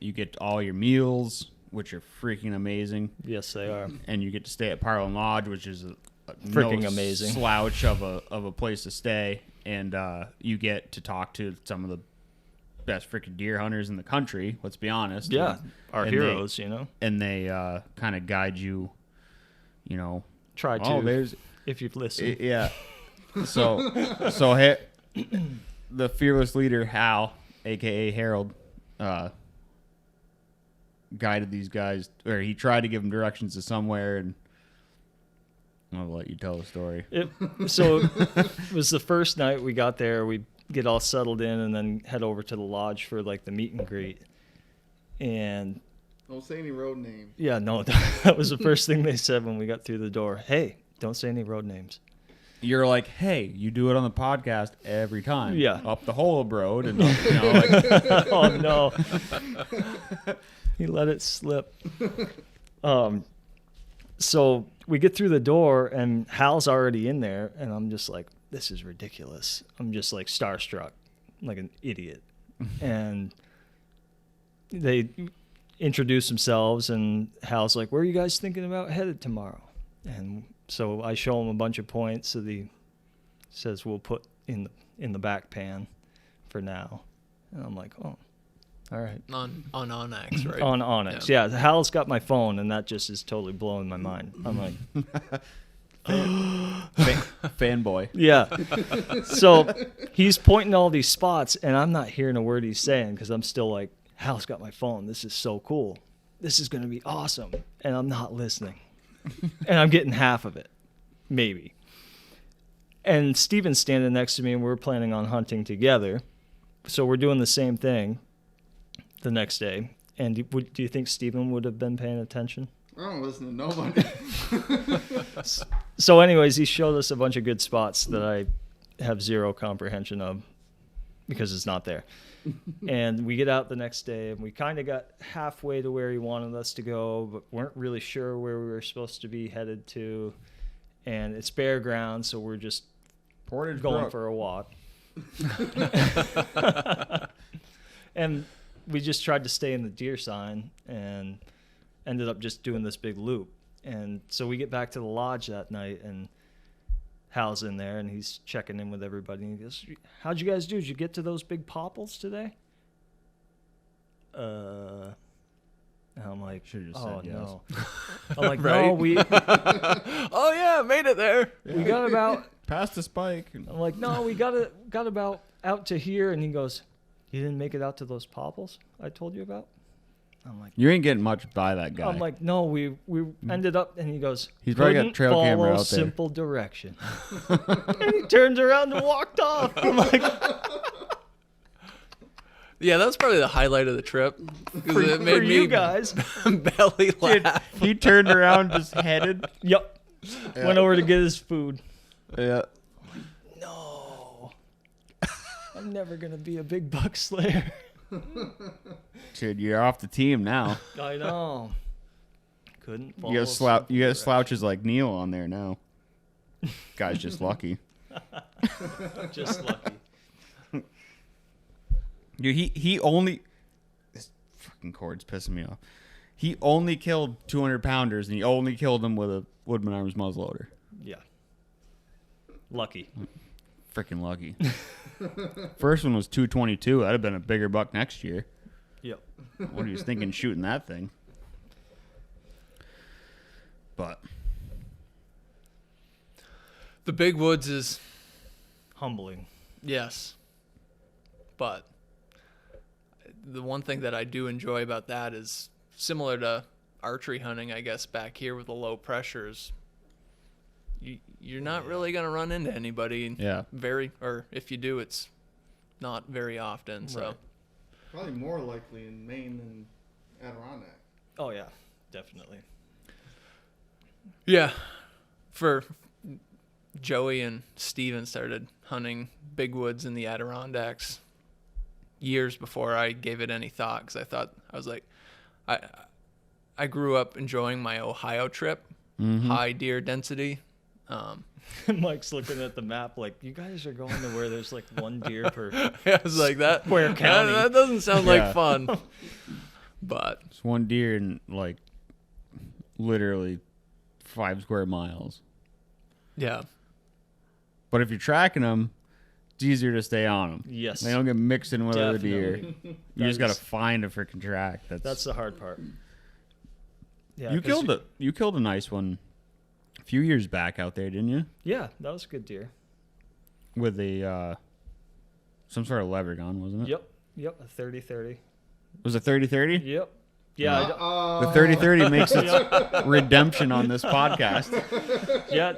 A: You get all your meals, which are freaking amazing,
C: Yes, they are.
A: and you get to stay at Parlin Lodge, which is a
C: Freaking
A: no
C: amazing.
A: slouch of a place to stay, and you get to talk to some of the best freaking deer hunters in the country. Let's be honest.
C: Yeah, our
A: and
C: heroes,
A: and they kind of guide you.
C: Try to.
A: Oh, there's
C: if you've listened.
A: yeah. So the fearless leader Hal, aka Harold, guided these guys, or he tried to give them directions to somewhere, and I'll let you tell the story.
C: It was the first night we got there. We get all settled in and then head over to the lodge for like the meet and greet. And
D: Don't say any road names.
C: yeah, no, that was the first thing they said when we got through the door. Hey, don't say any road names.
A: You're like, hey, you do it on the podcast every time.
C: Yeah.
A: Up the Holub Road, and like,
C: Oh no. He let it slip. So we get through the door and Hal's already in there, and I'm just like, this is ridiculous. I'm just like starstruck, like an idiot. And they introduce themselves, and Hal's like, where are you guys thinking about headed tomorrow? And so I show him a bunch of points that he says we'll put in the back pan for now. And I'm like, oh, all right.
B: On Onyx, right?
C: On Onyx, yeah. Hal's got my phone, and that just is totally blowing my mind. I'm like,
A: fanboy.
C: yeah. So he's pointing all these spots, and I'm not hearing a word he's saying because I'm still like, Hal's got my phone. This is so cool. This is going to be awesome. And I'm not listening. And I'm getting half of it, maybe. And Steven's standing next to me, and we're planning on hunting together. So we're doing the same thing the next day. And do you think Steven would have been paying attention?
D: I don't listen to nobody.
C: So anyways, he showed us a bunch of good spots that I have zero comprehension of because it's not there. And we get out the next day, and we kind of got halfway to where he wanted us to go, but weren't really sure where we were supposed to be headed to. And it's bare ground, so we're just
A: Portage
C: going
A: Brook.
C: for a walk. And we just tried to stay in the deer sign and ended up just doing this big loop. And so we get back to the lodge that night, and Hal's in there, and he's checking in with everybody. And he goes, how'd you guys do? Did you get to those big popples today? And I'm like,
A: Should've just
C: oh,
A: said yes.
C: no. I'm like,
B: Right?
C: no, we
B: Oh yeah, made it there.
C: got about...
A: Past the spike.
C: I'm like, no, we got about out to here. And he goes, you didn't make it out to those popples I told you about? I'm like,
A: You ain't getting much by that guy.
C: I'm like, no, we ended up, and he goes,
A: He's probably got
C: couldn't
A: trail
C: follow
A: camera out there.
C: simple direction. And he turns around and walked off. I'm like,
B: Yeah, that was probably the highlight of the trip because it
C: for
B: made me
C: you guys.
B: belly laugh.
A: he turned around, just headed.
C: Yep. Went over to get his food.
A: Yeah.
C: No. I'm never going to be a big buck slayer.
A: Dude, you're off the team now.
C: I know. Couldn't follow
A: You got
C: simple direction.
A: slouches like Neil on there now. Guy's just lucky.
C: Just lucky.
A: Dude, he only... This fucking cord's pissing me off. He only killed 200-pounders, and he only killed them with a Woodman Arms muzzleloader.
C: Yeah. Lucky.
A: Freaking lucky. First one was 222. That'd have been a bigger buck next year.
C: Yep.
A: What he was thinking shooting that thing. But
B: The big woods is
C: Humbling.
B: yes, but the one thing that I do enjoy about that is similar to archery hunting, I guess, back here with the low pressures. You're not really going to run into anybody.
A: Yeah.
B: Or if you do, it's not very often. So
C: Right.
D: Probably more likely in Maine than Adirondack.
C: Oh, yeah. Definitely.
B: yeah, for Joey and Steven started hunting big woods in the Adirondacks years before I gave it any thought, because I was like, I grew up enjoying my Ohio trip, high deer density.
C: Mike's looking at the map like, you guys are going to where there's like one deer per
B: I was like, that
C: square county.
B: that doesn't sound
A: Yeah.
B: like fun. But
A: It's one deer in like literally 5 square miles.
B: yeah,
A: But if you're tracking them, it's easier to stay on them.
C: Yes.
A: They don't get mixed in with other deer.
C: Definitely.
A: You just
C: That
A: got
C: is-
A: to find a freaking track.
C: That's the hard part. Yeah,
A: You
C: 'cause
A: killed a nice one a few years back out there, didn't you?
C: Yeah, that was a good deer.
A: With a some sort of lever gun, wasn't it?
C: Yep, a 30-30.
A: Was it 30-30?
C: Yep. Yeah,
A: The 30-30 makes its redemption on this podcast.
C: yeah,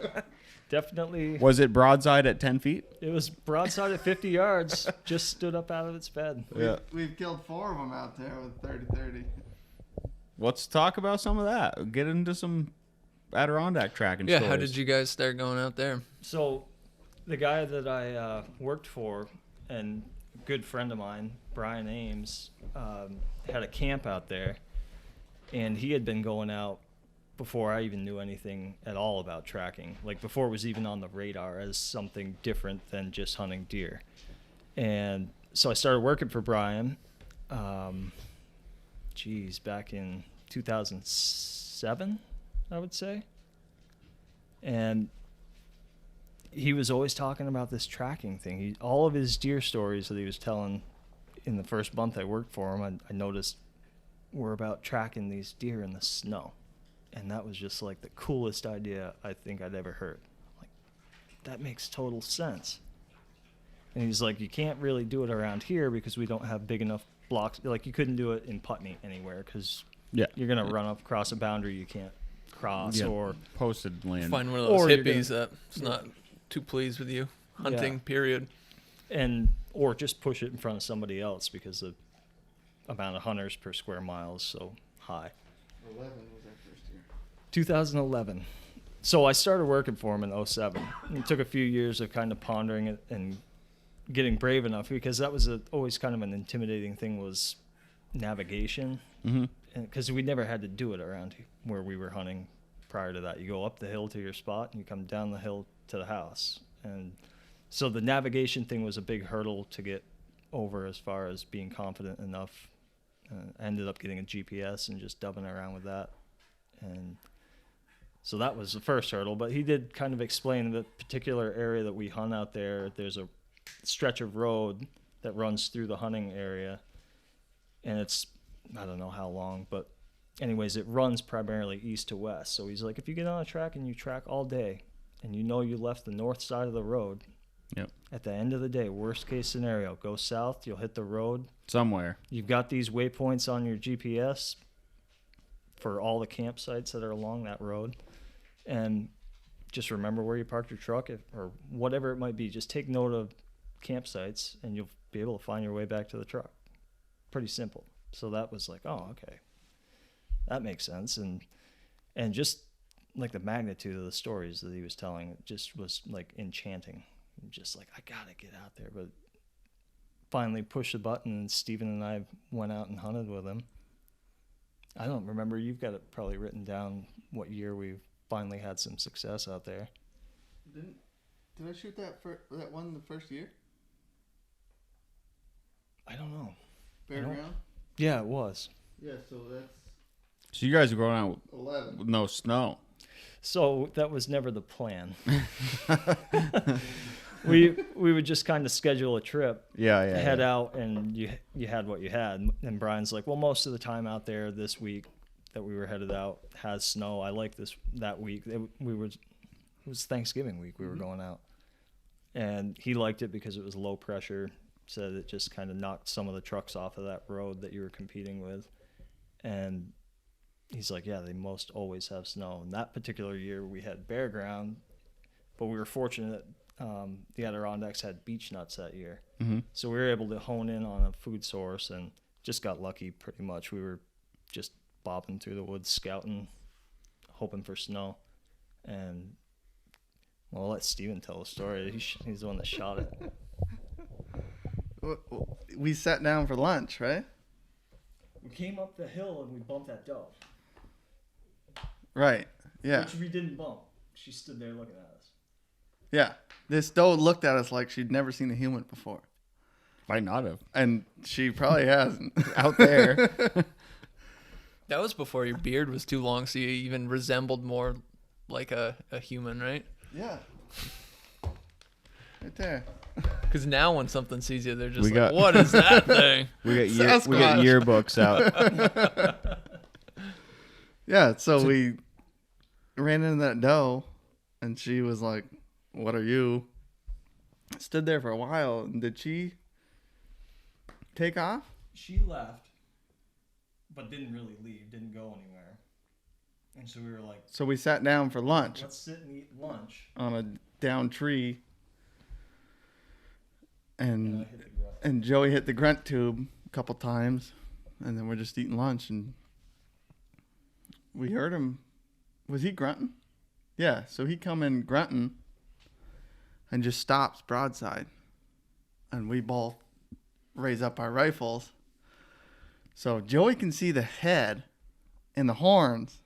C: definitely.
A: Was it broadside at 10 feet?
C: It was broadside at 50 yards, just stood up out of its bed.
A: Yeah.
D: We've killed 4 of them out there with 30-30.
A: Let's talk about some of that. Get into some Adirondack tracking
B: yeah.
A: stories.
B: How did you guys start going out there?
C: So, the guy that I worked for and a good friend of mine, Brian Ames, had a camp out there, and he had been going out before I even knew anything at all about tracking, like before it was even on the radar as something different than just hunting deer. And so I started working for Brian, back in 2007, I would say. And he was always talking about this tracking thing. All of his deer stories that he was telling in the first month I worked for him, I noticed were about tracking these deer in the snow. And that was just like the coolest idea I think I'd ever heard. Like, that makes total sense. And he's like, you can't really do it around here because we don't have big enough blocks. Like, you couldn't do it in Putney anywhere because you're going to run up across a boundary you can't cross.
A: Yeah.
C: Or
A: Posted land.
B: Find one of those
C: Or you're
B: hippies that's not too pleased with you hunting.
C: Yeah.
B: Period.
C: or just push it in front of somebody else because the amount of hunters per square mile is so high.
D: 11 was our first year.
C: 2011. So I started working for him in 07. It took a few years of kind of pondering it and getting brave enough because that was always kind of an intimidating thing was navigation.
A: Mm-hmm.
C: Because we never had to do it around where we were hunting prior to that. You go up the hill to your spot and you come down the hill to the house. And so the navigation thing was a big hurdle to get over as far as being confident enough. I ended up getting a GPS and just dubbing around with that. And so that was the first hurdle. But he did kind of explain the particular area that we hunt out there. There's a stretch of road that runs through the hunting area. And it's, I don't know how long, but anyways, it runs primarily east to west. So he's like, if you get on a track and you track all day and you know you left the north side of the road,
A: Yep.
C: at the end of the day, worst case scenario, go south, you'll hit the road.
A: Somewhere.
C: You've got these waypoints on your GPS for all the campsites that are along that road. And just remember where you parked your truck or whatever it might be. Just take note of campsites and you'll be able to find your way back to the truck. Pretty simple. So that was like, oh, okay. That makes sense. And just like the magnitude of the stories that he was telling, it just was like enchanting. Just like, I got to get out there. But finally pushed the button and Steven and I went out and hunted with him. I don't remember. You've got it probably written down what year we finally had some success out there.
D: Did I shoot that one the first year?
C: I don't know.
D: Bare ground?
C: Yeah, it was.
D: Yeah, so that's
A: So you guys were going out
D: 11.
A: with no snow.
C: So that was never the plan. we would just kind of schedule a trip,
A: Yeah.
C: head out, and you had what you had. And Brian's like, well, most of the time out there this week that we were headed out has snow. I like that week. It was Thanksgiving week we were going out, and he liked it because it was low pressure. Said it just kind of knocked some of the trucks off of that road that you were competing with, and he's like, yeah, they most always have snow. And that particular year we had bare ground, but we were fortunate the Adirondacks had beech nuts that year.
A: Mm-hmm.
C: So we were able to hone in on a food source and just got lucky pretty much. We were just bopping through the woods, scouting, hoping for snow. And, well, I'll let Steven tell the story. He's the one that shot it.
D: We sat down for lunch, right?
C: We came up the hill and we bumped that doe.
D: Right. Yeah.
C: Which we didn't bump. she stood there looking at us.
D: Yeah. This doe looked at us like she'd never seen a human before.
A: Might not have.
D: And she probably hasn't.
A: Out there.
B: That was before your beard was too long, so you even resembled more like a human, right?
D: Yeah. Right there.
B: Because now when something sees you, they're just
A: We
B: like,
A: got-
B: what is that thing?
A: We got
D: Sasquatch.
A: yearbooks out.
D: Yeah, so we ran into that doe, and she was like, "What are you?" Stood there for a while, and did she take off?
C: She left, but didn't really leave, didn't go anywhere. And so we were like,
D: So we sat down for lunch
C: let's sit and eat lunch.
D: on a down tree,
C: And I
D: and
C: hit the ground.
D: and Joey hit the grunt tube a couple times, and then we're just eating lunch, and we heard him. Was he grunting? Yeah, so he come in grunting and just stops broadside. And we both raise up our rifles. So Joey can see the head and the horns.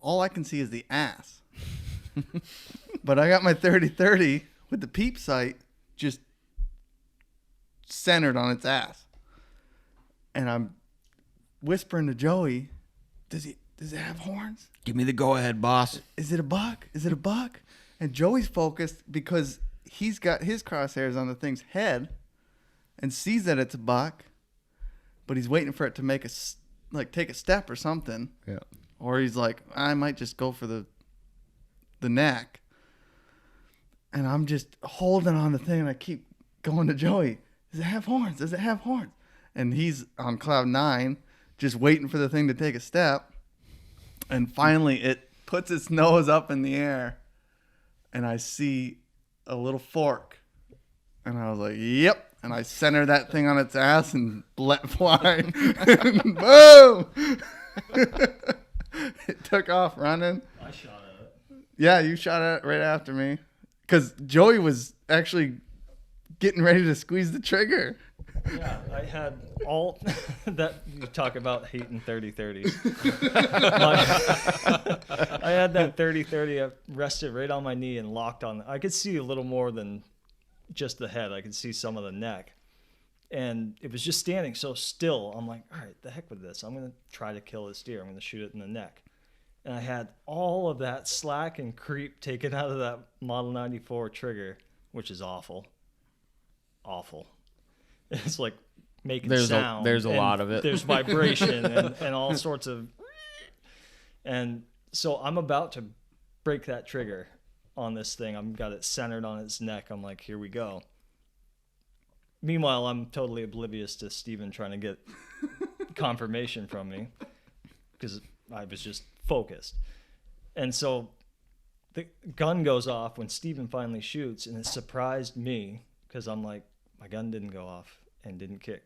D: All I can see is the ass. But I got my 30-30 with the peep sight just centered on its ass. And I'm whispering to Joey, does it have horns?
A: Give me the go-ahead, boss.
D: Is it a buck? Is it a buck? And Joey's focused because he's got his crosshairs on the thing's head and sees that it's a buck, but he's waiting for it to take a step or something.
A: Yeah.
D: Or he's like, I might just go for the neck. And I'm just holding on the thing, and I keep going to Joey. Does it have horns? Does it have horns? And he's on cloud 9, just waiting for the thing to take a step. And finally, it puts its nose up in the air, and I see a little fork. And I was like, yep. And I center that thing on its ass and let fly. And boom! It took off running.
C: I shot at it.
D: Yeah, you shot at it right after me. Because Joey was actually getting ready to squeeze the trigger.
C: Yeah, I had all that. You talk about hating 30-30s. I had that 30-30. I rested right on my knee and locked on. I could see a little more than just the head. I could see some of the neck. And it was just standing so still. I'm like, all right, the heck with this. I'm going to try to kill this deer. I'm going to shoot it in the neck. And I had all of that slack and creep taken out of that Model 94 trigger, which is awful. Awful. It's like making sound.
A: There's a
C: and
A: lot of it.
C: There's vibration and all sorts of. And so I'm about to break that trigger on this thing. I've got it centered on its neck. I'm like, here we go. Meanwhile, I'm totally oblivious to Steven trying to get confirmation from me because I was just focused. And so the gun goes off when Steven finally shoots, and it surprised me because I'm like, my gun didn't go off and didn't kick.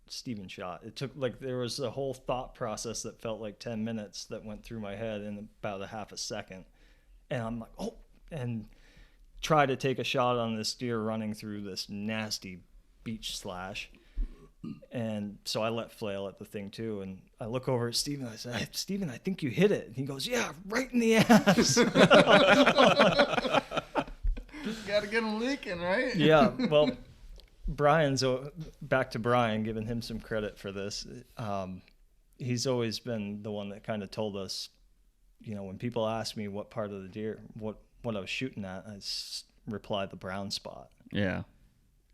C: Steven shot. It took there was a whole thought process that felt like 10 minutes that went through my head in about a half a second. And I'm like, oh, and try to take a shot on this deer running through this nasty beach slash. And so I let flail at the thing too. And I look over at Steven. I said, Steven, I think you hit it. And he goes, yeah, right in the ass.
D: Got to get him leaking, right?
C: Yeah. Well, back to Brian, giving him some credit for this. He's always been the one that kind of told us, when people ask me what part of the deer, what I was shooting at, I reply the brown spot.
A: Yeah.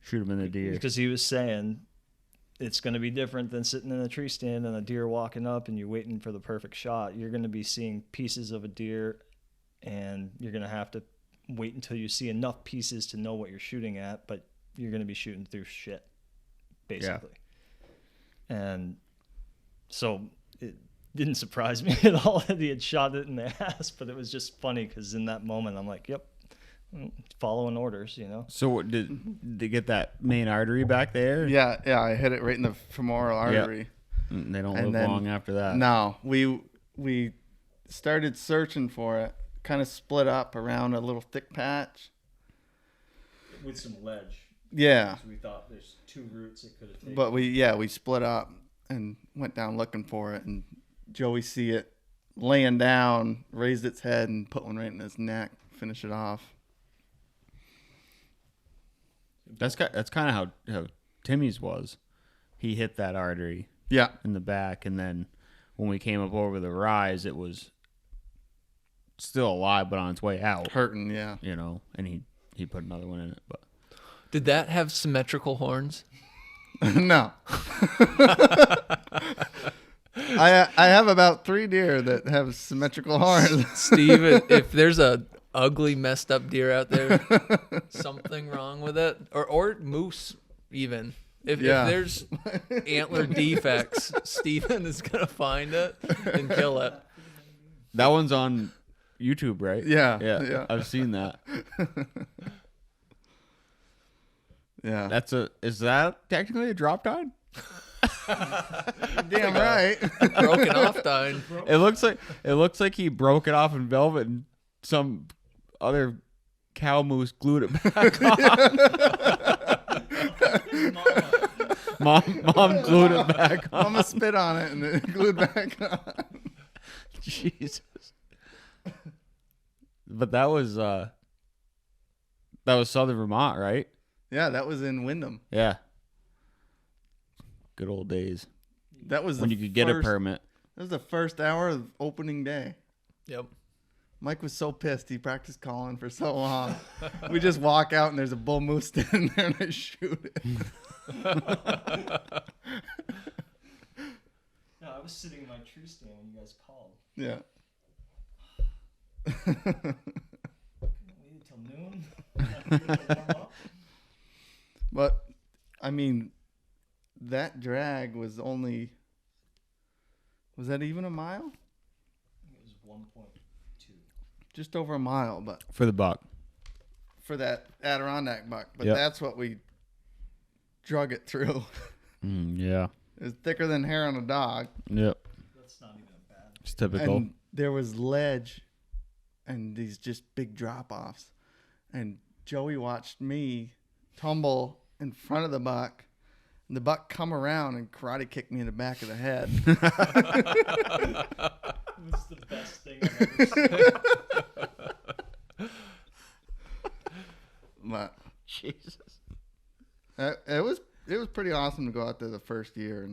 A: Shoot him in the deer.
C: Because he was saying it's going to be different than sitting in a tree stand and a deer walking up and you're waiting for the perfect shot. You're going to be seeing pieces of a deer, and you're going to have to wait until you see enough pieces to know what you're shooting at, but you're going to be shooting through shit, basically. Yeah. And so it didn't surprise me at all that he had shot it in the ass, but it was just funny because in that moment I'm like, yep, following orders,
A: So what, did they get that main artery back there?
D: Yeah, I hit it right in the femoral artery.
A: Yeah. They don't live long after that.
D: No, we started searching for it, kind of split up around a little thick patch.
C: With some ledge.
D: Yeah.
C: So we thought there's 2 routes it could have taken.
D: But we split up and went down looking for it, and Joey see it laying down, raised its head and put one right in its neck, finish it off.
A: That's kind of how Timmy's was. He hit that artery
D: Yeah.
A: in the back, and then when we came up over the rise, it was still alive, but on its way out.
D: Hurting, yeah.
A: You know, and he put another one in it. But
B: Did that have symmetrical horns?
D: No. I have about 3 deer that have symmetrical horns.
B: Steve, if there's a ugly, messed up deer out there, something wrong with it, or moose even. If there's antler defects, Steven is gonna find it and kill it.
A: that one's on YouTube, right?
D: Yeah.
A: I've seen that.
D: Yeah.
A: Is that technically a drop tine?
D: Damn right.
B: Broken off tine.
A: It looks like he broke it off in velvet, and some other cow moose glued it back on. Mom glued it back on.
D: Mama spit on it and then glued back on.
A: Jesus. But that was Southern Vermont, right?
D: Yeah, that was in Wyndham.
A: Yeah. Good old days.
D: That was
A: when you could get a permit.
D: That was the first hour of opening day.
B: Yep.
D: Mike was so pissed. He practiced calling for so long. We just walk out and there's a bull moose standing there and I shoot it.
C: No, I was sitting in my tree stand when you guys called.
D: Yeah.
C: Wait till noon. Warm up.
D: But, I mean, that drag was only... Was that even a mile?
C: It was 1.2.
D: Just over a mile, but
A: For the buck.
D: for that Adirondack buck. But
A: Yep.
D: that's what we drug it through.
A: Yeah.
D: It was thicker than hair on a dog.
A: Yep.
C: That's not even bad.
A: It's typical.
D: And there was ledge and these just big drop-offs. And Joey watched me tumble in front of the buck. And the buck come around and karate kicked me in the back of the head.
C: It was the best thing I've ever seen.
D: But
A: Jesus.
D: it was pretty awesome to go out there the first year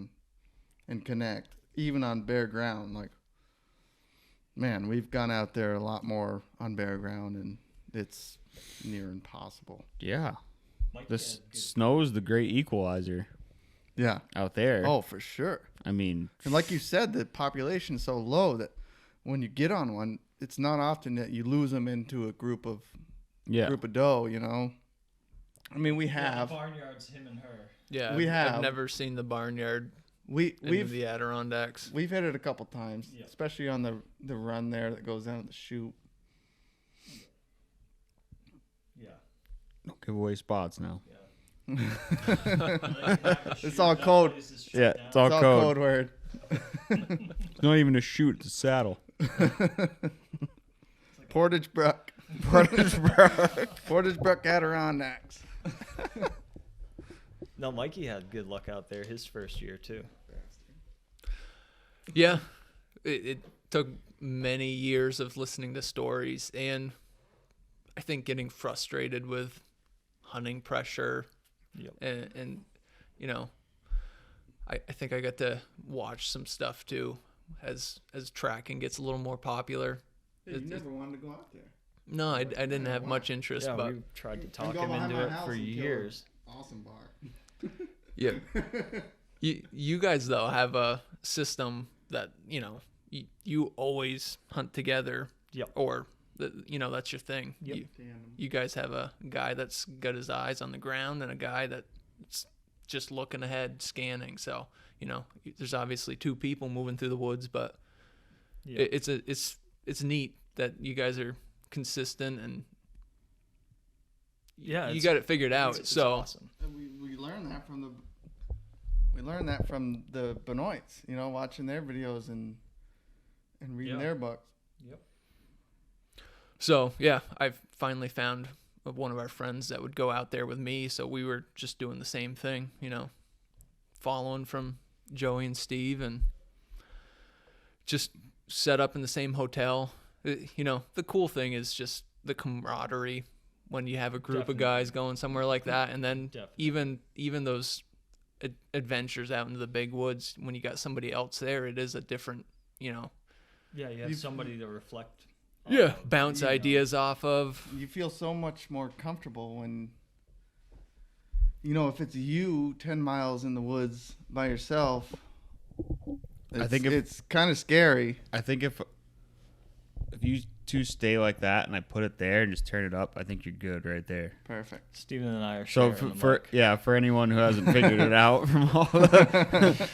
D: and connect, even on bare ground. Like, man, we've gone out there a lot more on bare ground, and it's near impossible.
A: Yeah.
C: Mike
A: The
C: had good-
A: snow's the great equalizer
D: Yeah.
A: out there.
D: Oh, for sure.
A: I mean,
D: And like you said, the population is so low that when you get on one, it's not often that you lose them into a group of doe, you know. I mean, we
C: Yeah,
D: have
C: the barnyard's him and her.
B: Yeah,
D: We have.
B: I've never seen the barnyard
D: we've
B: in the Adirondacks.
D: we've hit it a couple times,
C: Yeah.
D: especially on the run there that goes down to the chute.
C: Yeah.
A: don't give away spots now.
D: It's all code.
A: Yeah, it's all
D: It's all
A: code.
D: code word.
A: It's not even a shoot, it's a saddle.
D: Portage Brook. Portage Brook Adirondacks.
C: No, Mikey had good luck out there his first year too.
B: Yeah, it took many years of listening to stories, and I think getting frustrated with hunting pressure,
C: Yep.
B: and you know, I think I got to watch some stuff too as tracking gets a little more popular.
D: You never wanted to go out there.
B: No, I didn't have much interest,
C: Yeah,
B: but
C: we tried to talk
D: go
C: him
D: behind
C: into
D: my
C: it
D: house
C: for
D: and kill him.
C: years.
D: Awesome bar.
B: yeah. You guys though have a system that you always hunt together.
C: Yep.
B: Or that's your thing.
C: Yep.
B: You guys have a guy that's got his eyes on the ground and a guy that's just looking ahead, scanning. So there's obviously two people moving through the woods, but
C: Yeah.
B: it's neat that you guys are consistent and
C: Yeah,
B: you
C: it's-
B: got it figured out.
C: It's
B: So
C: awesome.
D: And we learned that from the Benoits, watching their videos and reading
C: Yeah.
D: their books.
C: Yep.
B: So yeah, I've finally found one of our friends that would go out there with me. So we were just doing the same thing, following from Joey and Steve and just set up in the same hotel. You know, the cool thing is just the camaraderie when you have a group of guys going somewhere like that, and then even those adventures out into the big woods when you got somebody else there, it is a different, you know.
C: Yeah, you have somebody to reflect.
B: Bounce ideas off of.
D: You feel so much more comfortable when, you know, if it's you 10 miles in the woods by yourself,
A: I think
D: it's kind of scary.
A: I think if you two stay like that and I put it there and just turn it up, I think you're good right there.
D: Perfect.
C: Steven and I are
A: So
C: sharing
A: for anyone who hasn't figured it out from all the,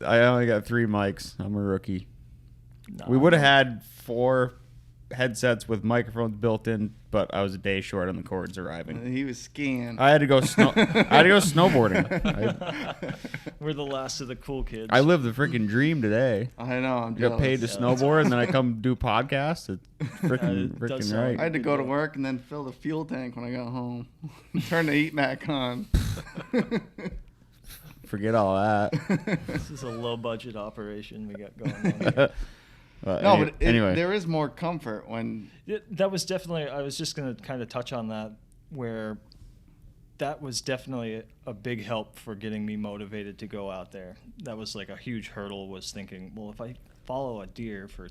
A: I only got 3 mics. I'm a rookie.
C: No,
A: We would have had 4 headsets with microphones built in, but I was a day short on the cords arriving.
D: He was skiing.
A: I had to go snowboarding.
C: We're the last of the cool kids.
A: I lived the freaking dream today.
D: I know. I'm
A: I got
D: jealous.
A: paid to snowboard, and then I come do podcasts. It's freaking
C: does
A: right.
D: I had to go to work and then fill the fuel tank when I got home. Turn the heat back on.
A: Forget all that.
C: This is a low budget operation we got going on here.
D: No, but
A: anyway,
D: there is more comfort when.
C: That was definitely, I was just going to kind of touch on that, where that was definitely a big help for getting me motivated to go out there. That was like a huge hurdle, was thinking, well, if I follow a deer for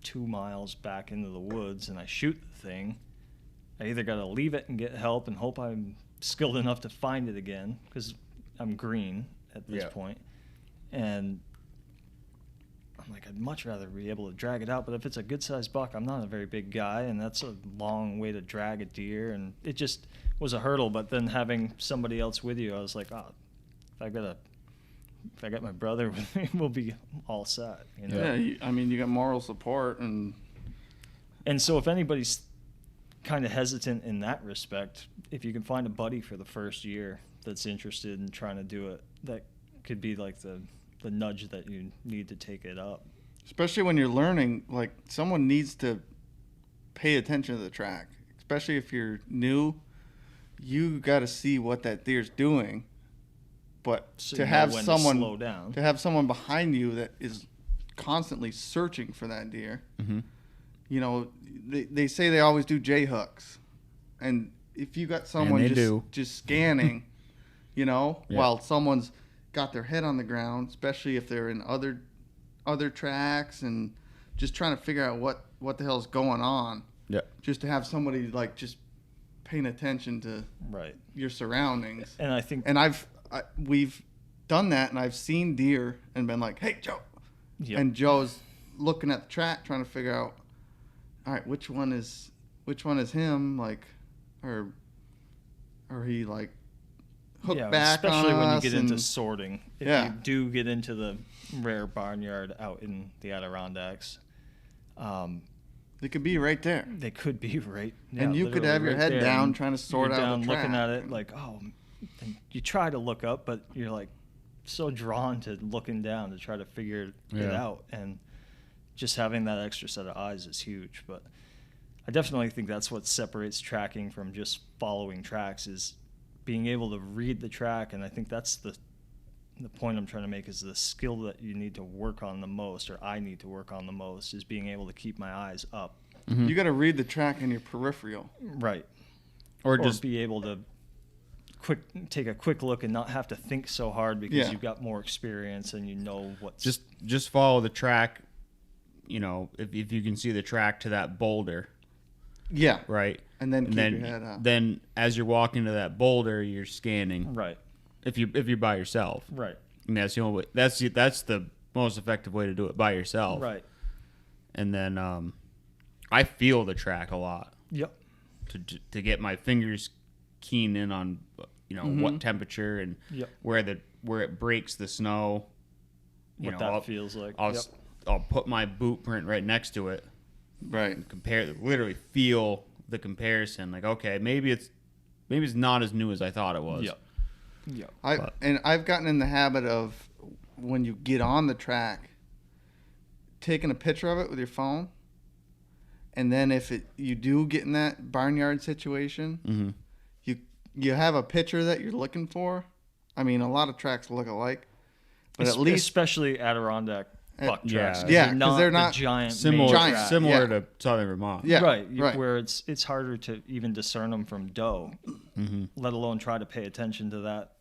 C: 2 miles back into the woods and I shoot the thing, I either got to leave it and get help and hope I'm skilled enough to find it again, because I'm green at this point. And I'm like, I'd much rather be able to drag it out. But if it's a good-sized buck, I'm not a very big guy, and that's a long way to drag a deer. And it just was a hurdle. But then having somebody else with you, I was like, oh, if I got my brother with me, we'll be all set. You know?
D: Yeah, you got moral support. And
C: so if anybody's kind of hesitant in that respect, if you can find a buddy for the first year that's interested in trying to do it, that could be like the nudge that you need to take it up.
D: especially when you're learning, like, someone needs to pay attention to the track. Especially if you're new, you got to see what that deer's doing. But
C: So
D: to
C: you know
D: have
C: when
D: someone
C: to slow down.
D: to have someone behind you that is constantly searching for that deer.
A: Mm-hmm.
D: You know, they say they always do J hooks, and if you got someone just scanning, you know, while someone's got their head on the ground, especially if they're in other tracks and just trying to figure out what the hell's going on.
A: Yeah.
D: Just to have somebody like just paying attention to your surroundings.
C: And I think,
D: and we've done that, and I've seen deer and been like, "Hey, Joe," and Joe's looking at the track trying to figure out, all right, which one is him, like, or he like hooked back
C: especially
D: on
C: when you
D: us
C: get into sorting. If
D: Yeah.
C: you do get into the rare barnyard out in the Adirondacks,
D: they could be right there,
C: they could be right.
D: and you could
C: literally
D: have your
C: right
D: head
C: there,
D: down
C: and
D: trying to sort
C: you're
D: out
C: down
D: the track.
C: looking at it like, oh, and you try to look up, but you're like so drawn to looking down to try to figure it out, and just having that extra set of eyes is huge. But I definitely think that's what separates tracking from just following tracks, is being able to read the track. And I think that's the point I'm trying to make, is the skill that you need to work on the most, or I need to work on the most, is being able to keep my eyes up.
A: Mm-hmm.
D: You got to read the track in your peripheral,
C: Right.
A: Or
C: just be able to take a quick look and not have to think so hard, because you've got more experience and you know what's
A: just follow the track. You know, if you can see the track to that boulder.
D: Yeah.
A: Right.
D: And then keep your head up.
A: Then as you're walking to that boulder, you're scanning.
C: right.
A: If you're by yourself.
C: Right.
A: And that's the only way. That's the most effective way to do it, by yourself.
C: Right.
A: And then I feel the track a lot.
C: Yep.
A: To get my fingers keen in on, you know, what temperature and where it breaks the snow.
C: What that feels like.
A: I'll put my boot print right next to it.
D: Right.
A: Literally feel the comparison. Like, okay, maybe it's not as new as I thought it was.
C: Yep.
D: I've gotten in the habit of, when you get on the track, taking a picture of it with your phone, and then if you do get in that barnyard situation, you have a picture that you're looking for. I mean, a lot of tracks look alike, but at least,
C: especially Adirondack buck tracks.
A: Yeah.
D: Yeah, 'cause they're not
C: the giant
A: Similar,
C: main
D: Giant,
C: track.
A: similar
D: yeah.
A: to Southern Vermont.
D: Yeah,
C: right,
D: right.
C: where it's harder to even discern them from doe, let alone try to pay attention to that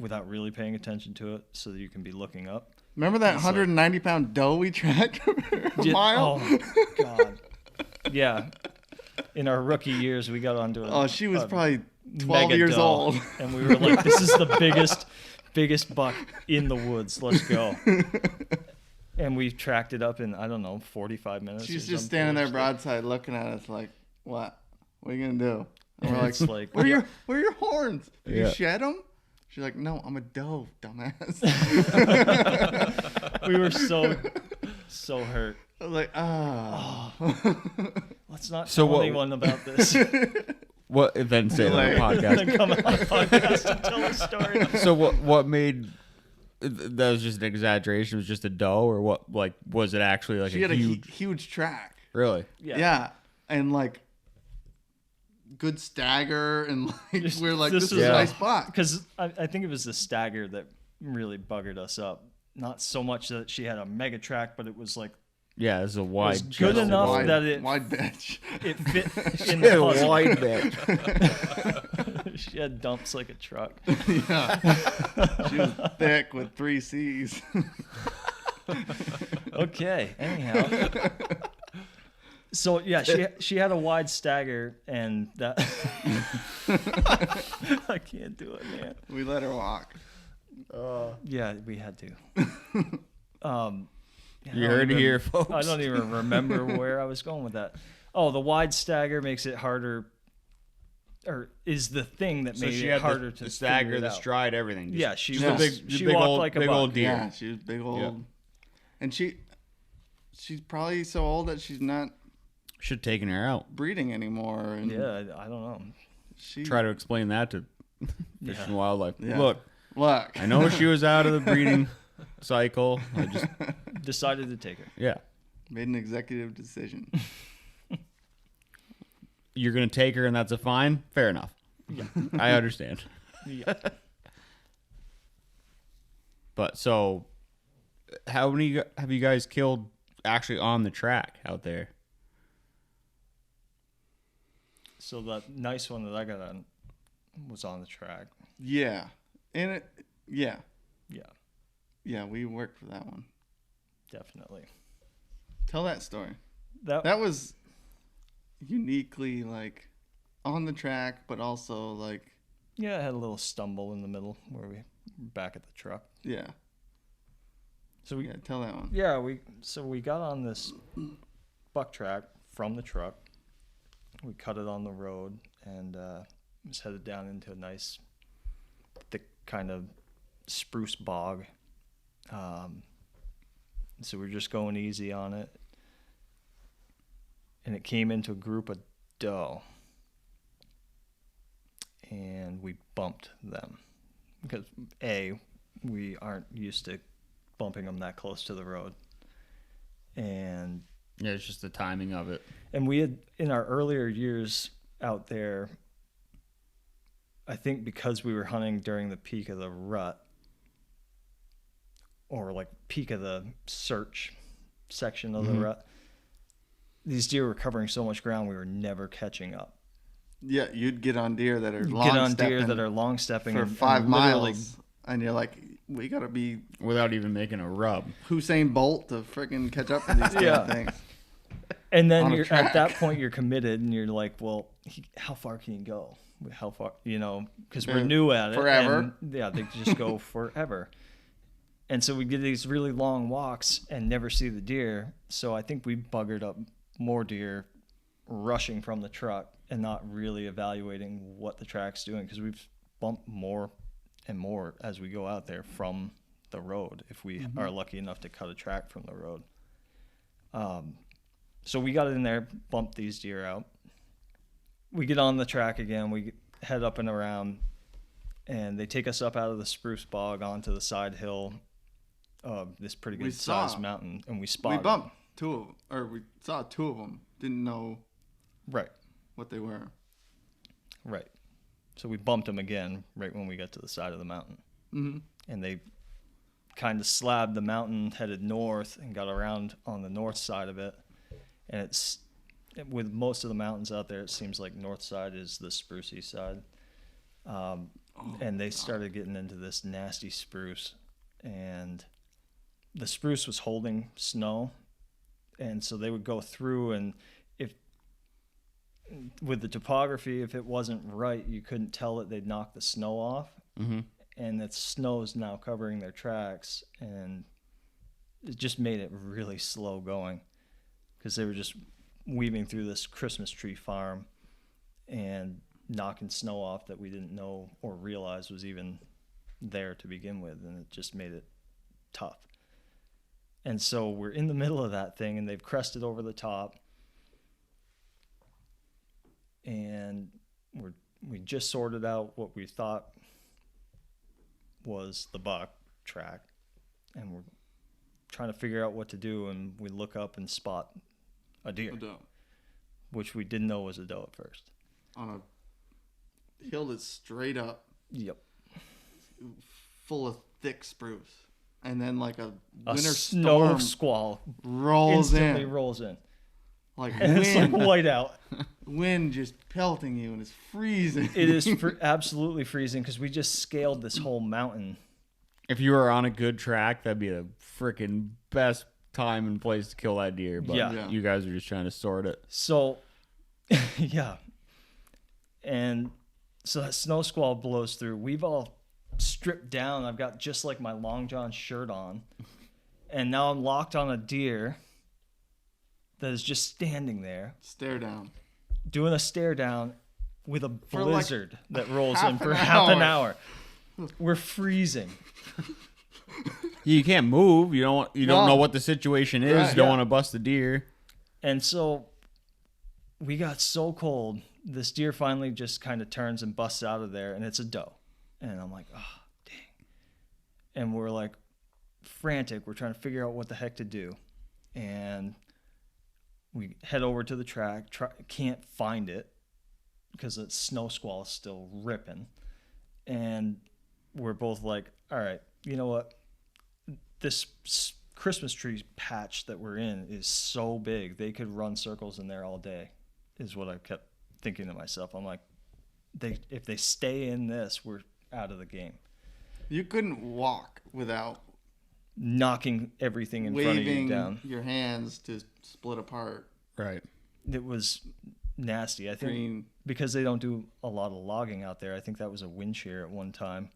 C: without really paying attention to it, so that you can be looking up.
D: Remember that
C: It's like-
D: 190-pound doe we tracked for a mile?
C: Oh God, yeah. In our rookie years, we got onto
D: Oh, she was
C: a
D: probably 12
C: mega
D: years
C: doe,
D: old.
C: and we were like, "This is the biggest buck in the woods. Let's go." And we tracked it up in, I don't know, 45 minutes.
D: She's
C: or
D: just
C: some
D: standing there
C: bullshit.
D: broadside looking at us like, what? What are you going to do? And we're
C: And
D: like,
C: it's like,
D: where are your horns? Did
A: Yeah.
D: you shed them? She's like, no, I'm a doe, dumbass.
C: we were so hurt.
D: I was like, oh.
C: Let's not
A: So
C: tell
A: what-
C: anyone about this.
A: What? Then say that on the podcast.
C: Then come on the podcast and tell a story.
A: So what made that was just an exaggeration? It was just a doe, or what? Like, was it actually like
D: She had
A: a
D: a
A: huge?
D: huge track.
A: Really?
D: Yeah. And like, good stagger. And like,
C: Just-
D: we're like,
C: this
D: this
C: was
D: is a
A: a-
D: nice buck.
C: Because I think it was the stagger that really buggered us up. Not so much that she had a mega track, but it was like
A: Yeah, it's a wide.
C: was good
A: chest.
C: enough
D: Wide,
C: that it
D: wide bitch.
C: it fit in
A: Yeah,
C: the puzzle.
A: wide bitch.
C: She had dumps like a truck.
D: Yeah. She was thick with 3 C's.
C: Okay. Anyhow. So yeah, she had a wide stagger, and that I can't do it, man.
D: We let her walk.
C: Yeah, we had to.
A: You heard it here, folks.
C: I don't even remember where I was going with that. Oh, the wide stagger makes it harder, or is the thing that
A: So
C: made
A: she
C: it
A: had
C: harder
A: the
C: to
A: stagger,
C: figure it
A: the
C: out.
A: stride, everything. Just-
C: Yeah, she
A: just
C: was.
A: a big,
C: She
A: big
C: walked
A: old,
C: like a
A: big
C: buck.
A: old deer.
D: Yeah, she was big old.
A: Yeah.
D: And she's probably so old that she's not
A: Should have taken her out.
D: breeding anymore. And
C: Yeah, I don't know.
D: she
A: Try to explain that to Fish
C: Yeah.
A: and Wildlife.
D: Yeah.
A: Look,
D: look.
A: I know she was out of the breeding cycle. I just,
C: Decided to take her.
A: yeah.
D: Made an executive decision.
A: You're gonna take her, and that's a fine. Fair enough.
C: Yeah.
A: I understand.
C: Yeah.
A: But so, how many have you guys killed actually on the track out there?
C: So that nice one that I got on was on the track.
D: Yeah. And it, yeah.
C: Yeah,
D: Yeah, we worked for that one.
C: definitely.
D: Tell that story.
C: That
D: That was uniquely like on the track, but also like,
C: yeah, I had a little stumble in the middle where we were back at the truck.
D: yeah.
C: So we
D: Yeah, tell that one.
C: Yeah, we got on this buck track from the truck. We cut it on the road and was headed down into a nice, thick kind of spruce bog. So we were just going easy on it, and it came into a group of doe, and we bumped them because we aren't used to bumping them that close to the road. And
A: Yeah, it's just the timing of it.
C: we had, in our earlier years out there, I think because we were hunting during the peak of the rut, or like peak of the search section of the rut, these deer were covering so much ground we were never catching up.
D: Yeah, you'd get on deer that are long
C: Get on deer
D: stepping
C: that are long stepping
D: for
C: and
D: 5
C: literally-
D: miles, and you're like, we gotta be
A: Without even making a rub.
D: Usain Bolt to freaking catch up with these
C: Yeah.
D: damn things.
C: And then
D: on a
C: you're at that
D: track.
C: point you're committed, and you're like, well, how far can you go? How far, because we're
D: Yeah,
C: new at it.
D: forever.
C: And, yeah, they just go forever. And so we did these really long walks and never see the deer. So I think we buggered up more deer rushing from the truck and not really evaluating what the track's doing, because we've bumped more and more as we go out there from the road, if we are lucky enough to cut a track from the road. So we got in there, bumped these deer out. We get on the track again. We head up and around, and they take us up out of the spruce bog onto the side hill of this pretty
D: We
C: good sized
D: saw-
C: mountain, and we spotted
D: We bumped we saw 2 of them. Didn't know
C: Right,
D: what they were.
C: right. So we bumped them again right when we got to the side of the mountain,
D: Mm-hmm.
C: and they kind of slabbed the mountain, headed north, and got around on the north side of it. And it's with most of the mountains out there, it seems like north side is the sprucey side. And they started getting into this nasty spruce, and the spruce was holding snow, and so they would go through, and if with the topography, if it wasn't right, you couldn't tell that they'd knock the snow off.
A: Mm-hmm.
C: And that snow is now covering their tracks, and it just made it really slow going because they were just weaving through this Christmas tree farm and knocking snow off that we didn't know or realize was even there to begin with, and it just made it tough. And so we're in the middle of that thing, and they've crested over the top, and we just sorted out what we thought was the buck track, and we're trying to figure out what to do, and we look up and spot a deer, which we didn't know was a doe at first.
D: On a hill that's straight up.
C: Yep.
D: Full of thick spruce. And then like a winter
C: snow
D: storm
C: squall
D: instantly
C: rolls in.
D: Like
C: and
D: wind.
C: It's like white out.
D: Wind just pelting you, and it's freezing.
C: It is absolutely freezing because we just scaled this whole mountain.
A: If you were on a good track, that'd be the freaking best time and place to kill that deer. But
C: Yeah.
A: you guys are just trying to sort it.
C: So, yeah. And so that snow squall blows through. We've all stripped down. I've got just like my long john shirt on. And now I'm locked on a deer that is just standing there.
D: Stare down.
C: Doing a stare down with a blizzard that rolls in for
D: an
C: half an
D: hour.
C: hour. We're freezing.
A: You can't move. You don't know what the situation is.
D: Right.
A: You don't
C: Yeah.
A: want to bust the deer.
C: And so we got so cold, this deer finally just kind of turns and busts out of there, and it's a doe. And I'm like, oh, dang. And we're like frantic. We're trying to figure out what the heck to do. And we head over to the track, can't find it because the snow squall is still ripping. And we're both like, all right, you know what? This Christmas tree patch that we're in is so big, they could run circles in there all day, is what I kept thinking to myself. I'm like, if they stay in this, we're out of the game.
D: You couldn't walk without
C: Knocking everything in front of you
D: waving
C: down.
D: your hands to split apart.
A: Right.
C: It was nasty. I think
D: Green.
C: because they don't do a lot of logging out there, I think that was a wind shear at one time,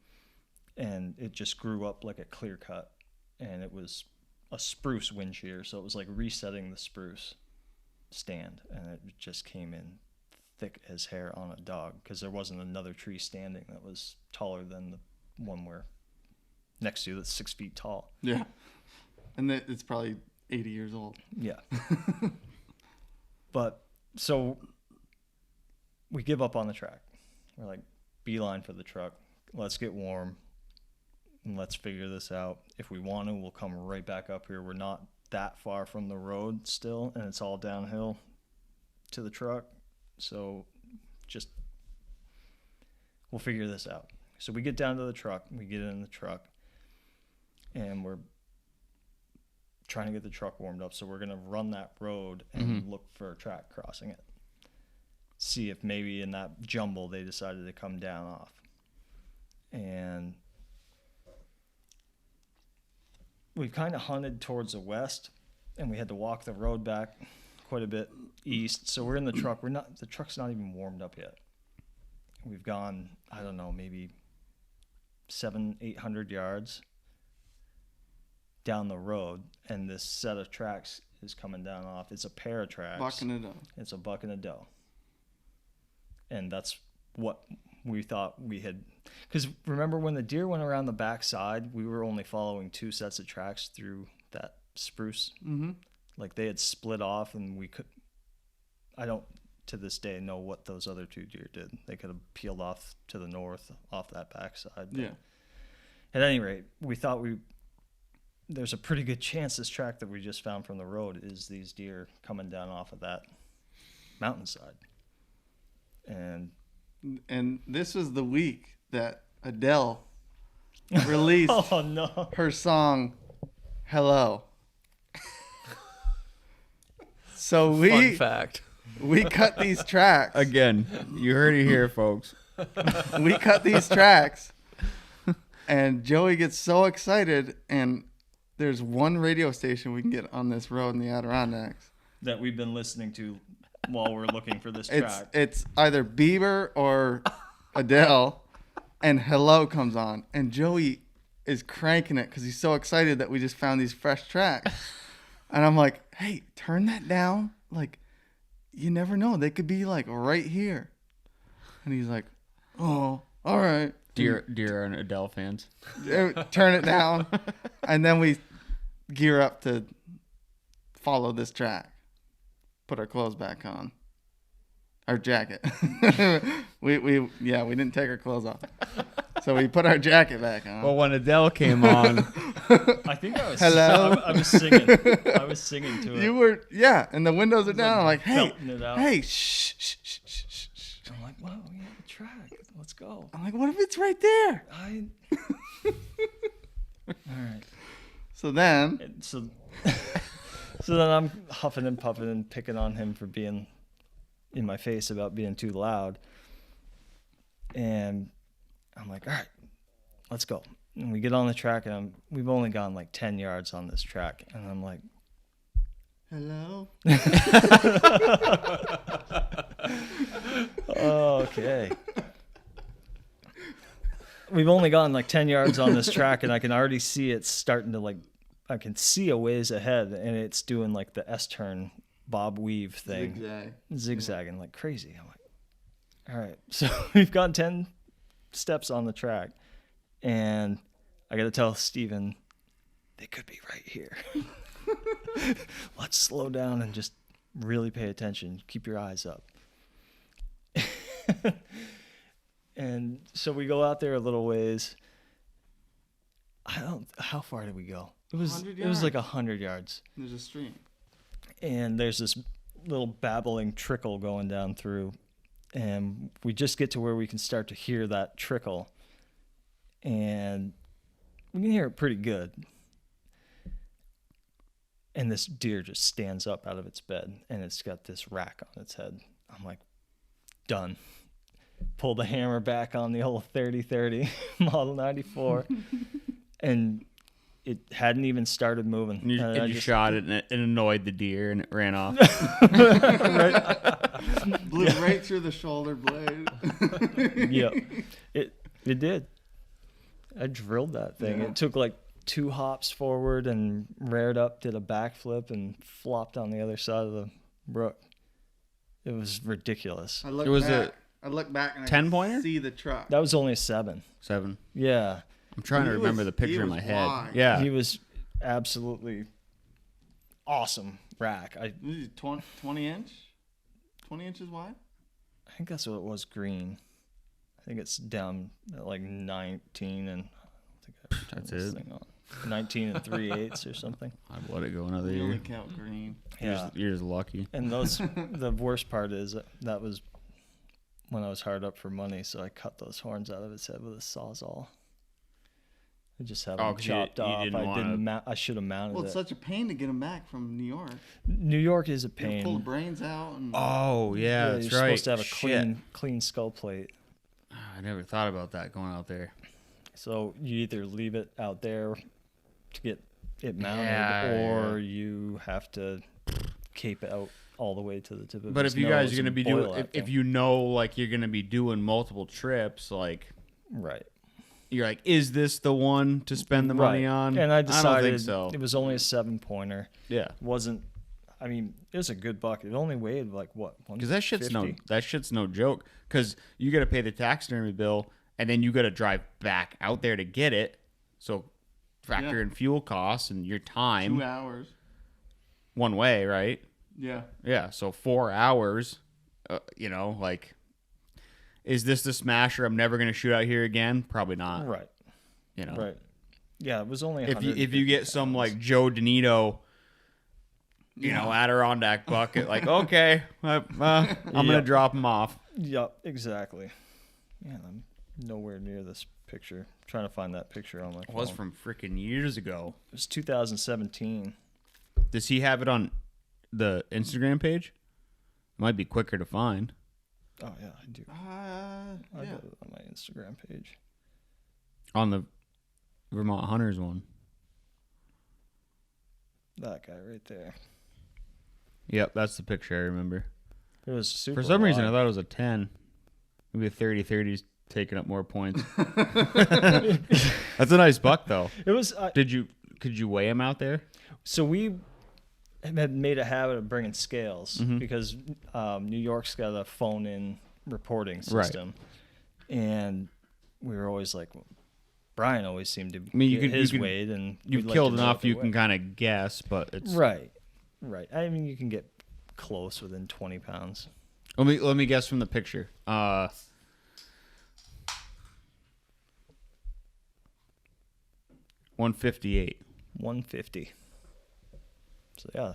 C: and it just grew up like a clear cut, and it was a spruce wind shear, so it was like resetting the spruce stand, and it just came in thick as hair on a dog because there wasn't another tree standing that was taller than the one we're next to that's 6 feet tall.
D: Yeah. And it's probably 80 years old.
C: Yeah. But so we give up on the track. We're like, beeline for the truck. Let's get warm and let's figure this out. If we want to, we'll come right back up here. We're not that far from the road still, and it's all downhill to the truck. So just we'll figure this out. So we get down to the truck. We get in the truck, and we're trying to get the truck warmed up. So we're going to run that road and look for a track crossing it. See if maybe in that jumble they decided to come down off. And we kind of hunted towards the west, and we had to walk the road back quite a bit east. So we're in the truck. The truck's not even warmed up yet. We've gone, I don't know, maybe 700-800 yards down the road, and this set of tracks is coming down off. It's a pair of tracks.
D: Buck and a doe.
C: It's a buck and a doe. And that's what we thought we had. Because remember when the deer went around the backside, we were only following 2 sets of tracks through that spruce.
D: Mm-hmm.
C: Like they had split off, and we could. I don't to this day know what those other 2 deer did. They could have peeled off to the north off that backside.
D: Yeah.
C: At any rate, we thought there's a pretty good chance this track that we just found from the road is these deer coming down off of that mountainside. And
D: this was the week that Adele released
C: Oh no.
D: her song "Hello." So
B: Fun fact.
D: we cut these tracks.
A: Again, you heard it here, folks.
D: We cut these tracks, and Joey gets so excited. And there's one radio station we can get on this road in the Adirondacks.
C: That we've been listening to while we're looking for this
D: It's
C: track.
D: it's either Bieber or Adele, and "Hello" comes on, and Joey is cranking it because he's so excited that we just found these fresh tracks. And I'm like, hey, turn that down. Like, you never know. They could be like right here. And he's like, oh, all right.
A: Dear Adele fans.
D: Turn it down. And then we gear up to follow this track. Put our clothes back on. Our jacket. we didn't take our clothes off. So we put our jacket back on.
A: Well, when Adele came on,
C: I think I was.
D: Hello?
C: I was singing. I was singing to it.
D: You were, yeah, and the windows are down. I'm like, hey,
C: belting it out.
D: hey, shh, shh, shh, shh, shh, shh.
C: I'm like, wow, we have a track. Let's go.
D: I'm like, what if it's right there?
C: All right.
D: So then,
C: And so then I'm huffing and puffing and picking on him for being in my face about being too loud. And I'm like, all right, let's go. And we get on the track, and we've only gone like 10 yards on this track. And I'm like,
D: hello?
C: okay. We've only gone like 10 yards on this track, and I can already see it starting to I can see a ways ahead, and it's doing like the S-turn bob weave thing.
D: Zigzag.
C: Zigzagging like crazy. I'm like, all right. So we've gone 10 steps on the track, and I got to tell Steven, they could be right here. Let's slow down and just really pay attention. Keep your eyes up. And so we go out there a little ways. How far did we go? It was like 100 yards.
D: There's a stream.
C: And there's this little babbling trickle going down through, and we just get to where we can start to hear that trickle, and we can hear it pretty good. And this deer just stands up out of its bed, and it's got this rack on its head. I'm like, done. Pull the hammer back on the old 30-30 Model 94, and it hadn't even started moving.
A: and you
C: just
A: shot it, and it annoyed the deer, and it ran off.
D: Blew right through the shoulder blade.
C: Yeah, it did. I drilled that thing.
D: Yeah.
C: It took like 2 hops forward and reared up, did a backflip, and flopped on the other side of the brook. It was ridiculous.
D: I look
A: It was
D: back. I look back and I
A: 10-pointer?
D: can see the truck.
C: That was only a 7.
A: 7.
C: Yeah,
A: I'm trying to
D: He
A: remember
D: was-
A: the picture
D: he
A: in
D: was
A: my head.
D: wide.
A: Yeah.
C: he was absolutely awesome rack. I
D: This is 20 inch? 20 inches wide?
C: think that's what it was, green. I think it's down at like 19 and I think I turned
A: That's
C: this
A: it?
C: thing on. 19 and 3/8 or something.
A: I'd let it go another
D: We only
A: year.
D: count green.
C: Yeah.
A: You're just lucky.
C: And the worst part is that was when I was hard up for money, so I cut those horns out of its head with a sawzall. I just had them
A: 'cause you
C: chopped off.
A: didn't wanna-
C: I should have mounted
D: Well, it's
C: it.
D: such a pain to get them back from New York.
C: New York is a
D: You gotta pull the
C: pain.
D: brains out. And
A: Oh, yeah, that's
C: you're
A: right.
C: supposed to have a
A: Shit.
C: clean skull plate.
A: I never thought about that going out there.
C: So you either leave it out there to get it mounted,
A: Yeah,
C: or you have to cape it out all the way to the tip of
A: But
C: his
A: if you guys
C: nose
A: are going to
C: and
A: be
C: boil
A: doing,
C: that
A: if
C: thing.
A: you know, like, you're going to be doing multiple trips, like,
C: Right.
A: you're like, is this the one to spend the money
C: Right.
A: on?
C: And I decided
A: don't think so.
C: it was only a 7-pointer.
A: Yeah.
C: Wasn't, I mean, it was a good buck. It only weighed like what?
A: Because that shit's no
C: 150?
A: joke. Because you got to pay the taxidermy bill, and then you got to drive back out there to get it. So factor
D: Yeah.
A: in fuel costs and your time
D: 2 hours.
A: one way, right?
D: Yeah.
A: Yeah. So 4 hours. Like, is this the smasher I'm never going to shoot out here again? Probably not.
C: Right.
A: You know.
C: Right. Yeah, it was only.
A: If you
C: 150
A: get some
C: pounds.
A: like Joe Donito, Adirondack bucket, like, okay, I'm gonna
C: Yep.
A: drop him off.
C: Yep, exactly. Man, I'm nowhere near this picture. I'm trying to find that picture on my phone.
A: It was from freaking years ago.
C: It was 2017.
A: Does he have it on the Instagram page? Might be quicker to find.
C: Oh yeah, I do. I got it on my Instagram page.
A: On the Vermont Hunters one.
C: That guy right there.
A: Yep, that's the picture I remember.
C: It was super.
A: For some reason, I
C: wide.
A: thought it was a 10. Maybe a 30-30's taking up more points. That's a nice buck, though.
C: It was.
A: Could you weigh him out there?
C: So we had made a habit of bringing scales
A: Mhm.
C: because New York's got a phone-in reporting system, and we were always like, Brian always seemed to
A: you
C: get
A: could-
C: his
A: you could-
C: weight, and
A: You've
C: we'd like
A: killed
C: to know
A: enough
C: what they
A: you can
C: weigh.
A: kind of guess, but it's...
C: Right. I mean, you can get close within 20 pounds.
A: Let me guess from the picture. 158.
C: 150. So yeah,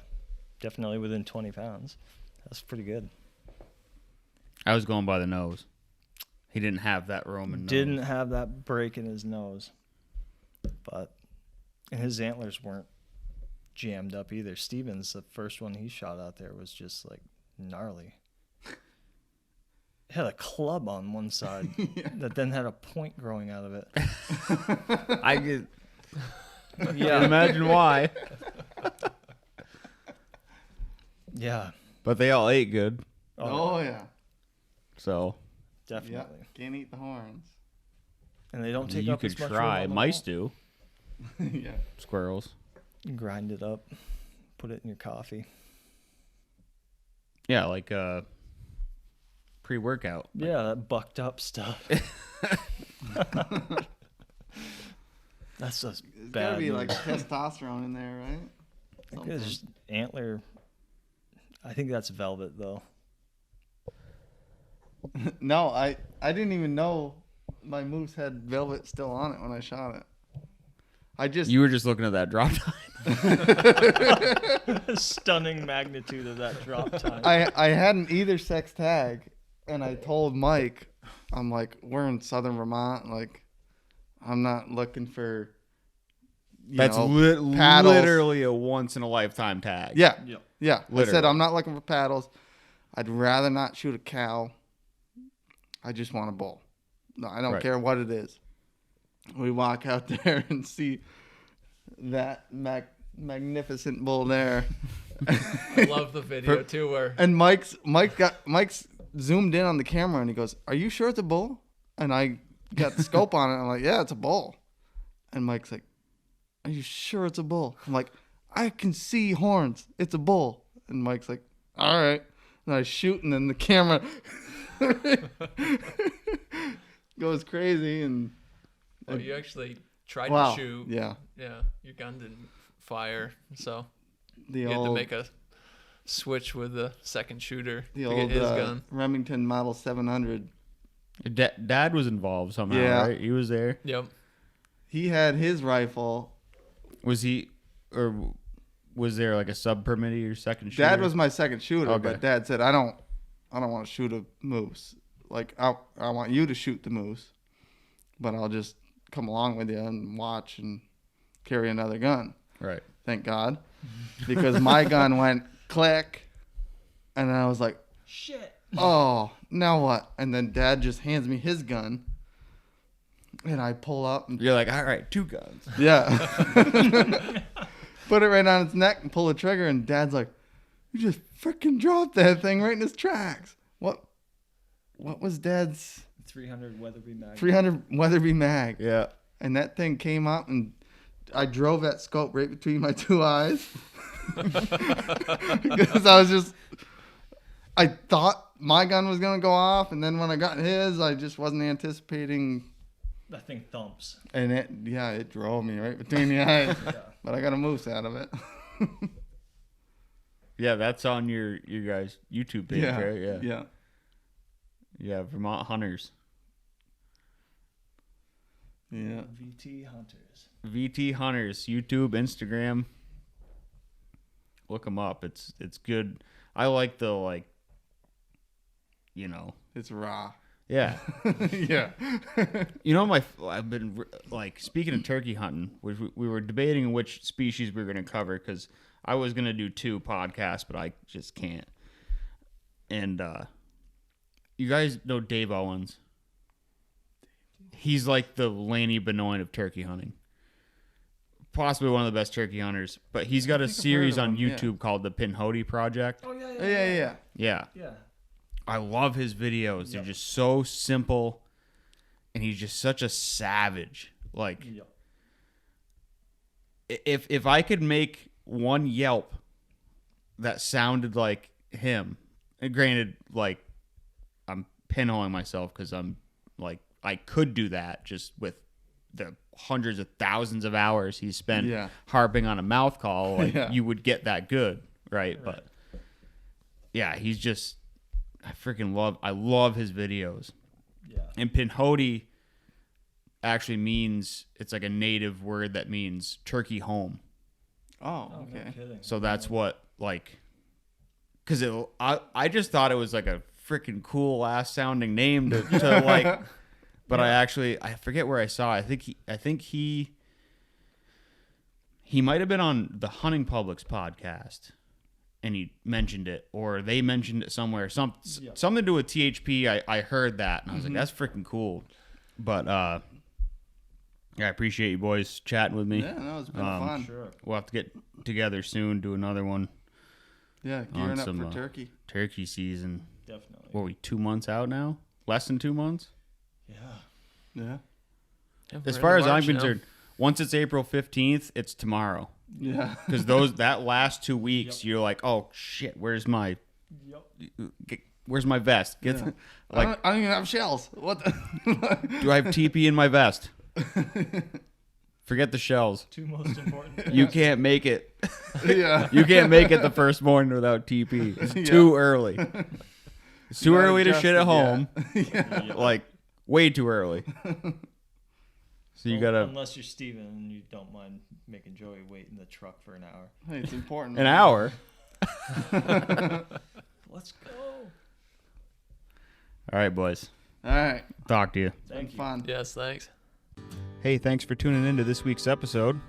C: definitely within 20 pounds. That's pretty good.
A: I was going by the nose. He didn't have that Roman nose.
C: Didn't have that break in his nose, and his antlers weren't jammed up either. Stevens, the first one he shot out there, was just like gnarly. It had a club on one side that then had a point growing out of it.
A: I can
C: Yeah,
A: imagine why.
C: yeah.
A: But they all ate good,
D: Oh yeah.
A: so
C: Definitely.
D: Yeah. Can't eat the horns.
C: And they don't take
A: you
C: up
A: could
C: as much
A: try.
C: room on the
A: Mice
C: wall.
A: do.
D: Yeah.
A: Squirrels.
C: Grind it up, put it in your coffee.
A: Yeah, like pre-workout.
C: Yeah, that bucked up stuff. That's just
D: There's
C: bad.
D: gotta be
C: news.
D: like testosterone in there, right?
C: I think it's just antler. I think that's velvet though.
D: No, I didn't even know my moose had velvet still on it when I shot it. I just
A: You were just looking at that drop time.
C: Stunning magnitude of that drop time.
D: I had an either sex tag, and I told Mike, I'm like, we're in southern Vermont, like, I'm not looking for.
A: That's
D: paddles.
A: literally a once in a lifetime tag.
D: Yeah,
C: Yep.
D: yeah. I said
A: Literally.
D: I'm not looking for paddles. I'd rather not shoot a cow. I just want a bull. No, I don't
A: Right.
D: care what it is. We walk out there and see that magnificent bull there.
B: I love the video too, where
D: And Mike's zoomed in on the camera and he goes, "Are you sure it's a bull?" And I got the scope on it. I'm like, "Yeah, it's a bull." And Mike's like, "Are you sure it's a bull?" I'm like, "I can see horns. It's a bull." And Mike's like, "All right." And I shoot, and then the camera goes crazy. And
B: oh, you actually tried
D: wow,
B: to shoot.
D: yeah,
B: Yeah, your gun didn't fire, so
D: the
B: you had to
D: old
B: make a switch with the second shooter
D: the
B: to
D: old
B: get his gun.
D: Remington Model 700.
A: Dad was involved somehow,
D: Yeah.
A: right? He was there.
B: Yep.
D: He had his rifle.
A: Was he, or was there like a sub permit your second shooter?
D: Dad was my second shooter,
A: Okay.
D: but Dad said, I don't want to shoot a moose. Like, I want you to shoot the moose, but I'll just come along with you and watch and carry another gun."
A: right.
D: Thank God. Because my gun went click, and then I was like,
C: Shit.
D: "Oh, now what?" And then Dad just hands me his gun, and I pull up and
A: You're like, all right, 2 guns.
D: yeah. Put it right on its neck and pull the trigger, and Dad's like, "You just freaking dropped that thing right in his tracks." What was Dad's
C: 300 Weatherby mag.
D: 300 Weatherby mag?
A: Yeah.
D: And that thing came up, and I drove that scope right between my two eyes. Because I thought my gun was going to go off, and then when I got his, I just wasn't anticipating.
C: That thing thumps.
D: And it drove me right between the eyes.
C: Yeah.
D: But I got a moose out of it.
A: Yeah, that's on your guys' YouTube page, right? Yeah.
D: Yeah.
A: Yeah, Vermont Hunters.
D: Yeah.
C: VT Hunters.
A: VT Hunters, YouTube, Instagram. Look them up. It's good. I like the, like,
D: It's raw.
A: Yeah.
D: Yeah.
A: You know, I've been like speaking of turkey hunting, we were debating which species we were going to cover because I was going to do 2 podcasts, but I just can't. And you guys know Dave Owens. He's like the Laney Benoit of turkey hunting. Possibly one of the best turkey hunters, but he's got a series on YouTube called the Pinhoti Project.
C: Oh yeah,
D: Yeah.
A: Yeah. I love his videos. They're just so simple, and he's just such a savage. Like, if I could make one Yelp that sounded like him, and granted, like, I'm pinholing myself because I'm like, I could do that just with the hundreds of thousands of hours he spent harping on a mouth call. Like, you would get that good, right? But yeah, he's just, I love his videos. Yeah. And Pinhoti actually means, it's like a native word that means turkey home.
D: Oh, okay.
C: No kidding.
A: So that's what, like, because I just thought it was like a freaking cool ass sounding name to like, but I forget where I saw it. I think he might have been on the Hunting Public's podcast, and he mentioned it, or they mentioned it somewhere. Something to do with THP. I heard that, and I was like, that's freaking cool. But I appreciate you boys chatting with me.
D: Yeah, no, it's been fun.
C: Sure.
A: We'll have to get together soon, do another one.
D: Yeah, gearing up for turkey.
A: Turkey season.
C: Definitely.
A: What are we, 2 months out now? Less than 2 months?
D: Yeah.
A: As far as I'm concerned, once it's April 15th, it's tomorrow.
D: Yeah.
A: Because that last 2 weeks, you're like, oh shit, where's my vest?
D: I don't even have shells. What?
A: Do I have TP in my vest? Forget the shells.
C: 2 most important things.
A: You can't make it.
D: Yeah.
A: You can't make it the first morning without TP. It's too early. It's too early to shit at home. Like, way too early. So you gotta.
C: Unless you're Steven and you don't mind making Joey wait in the truck for an hour.
D: Hey, it's important.
A: An hour?
C: Let's go.
A: All right, boys.
D: All right.
A: Talk to you.
C: Thank you.
D: Fun.
B: Yes, thanks.
A: Hey, thanks for tuning in to this week's episode.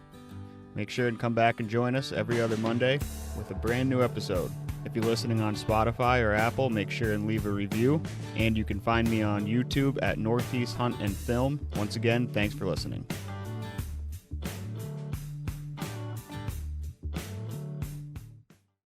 A: Make sure and come back and join us every other Monday with a brand new episode. If you're listening on Spotify or Apple, make sure and leave a review. And you can find me on YouTube at Northeast Hunt and Film. Once again, thanks for listening.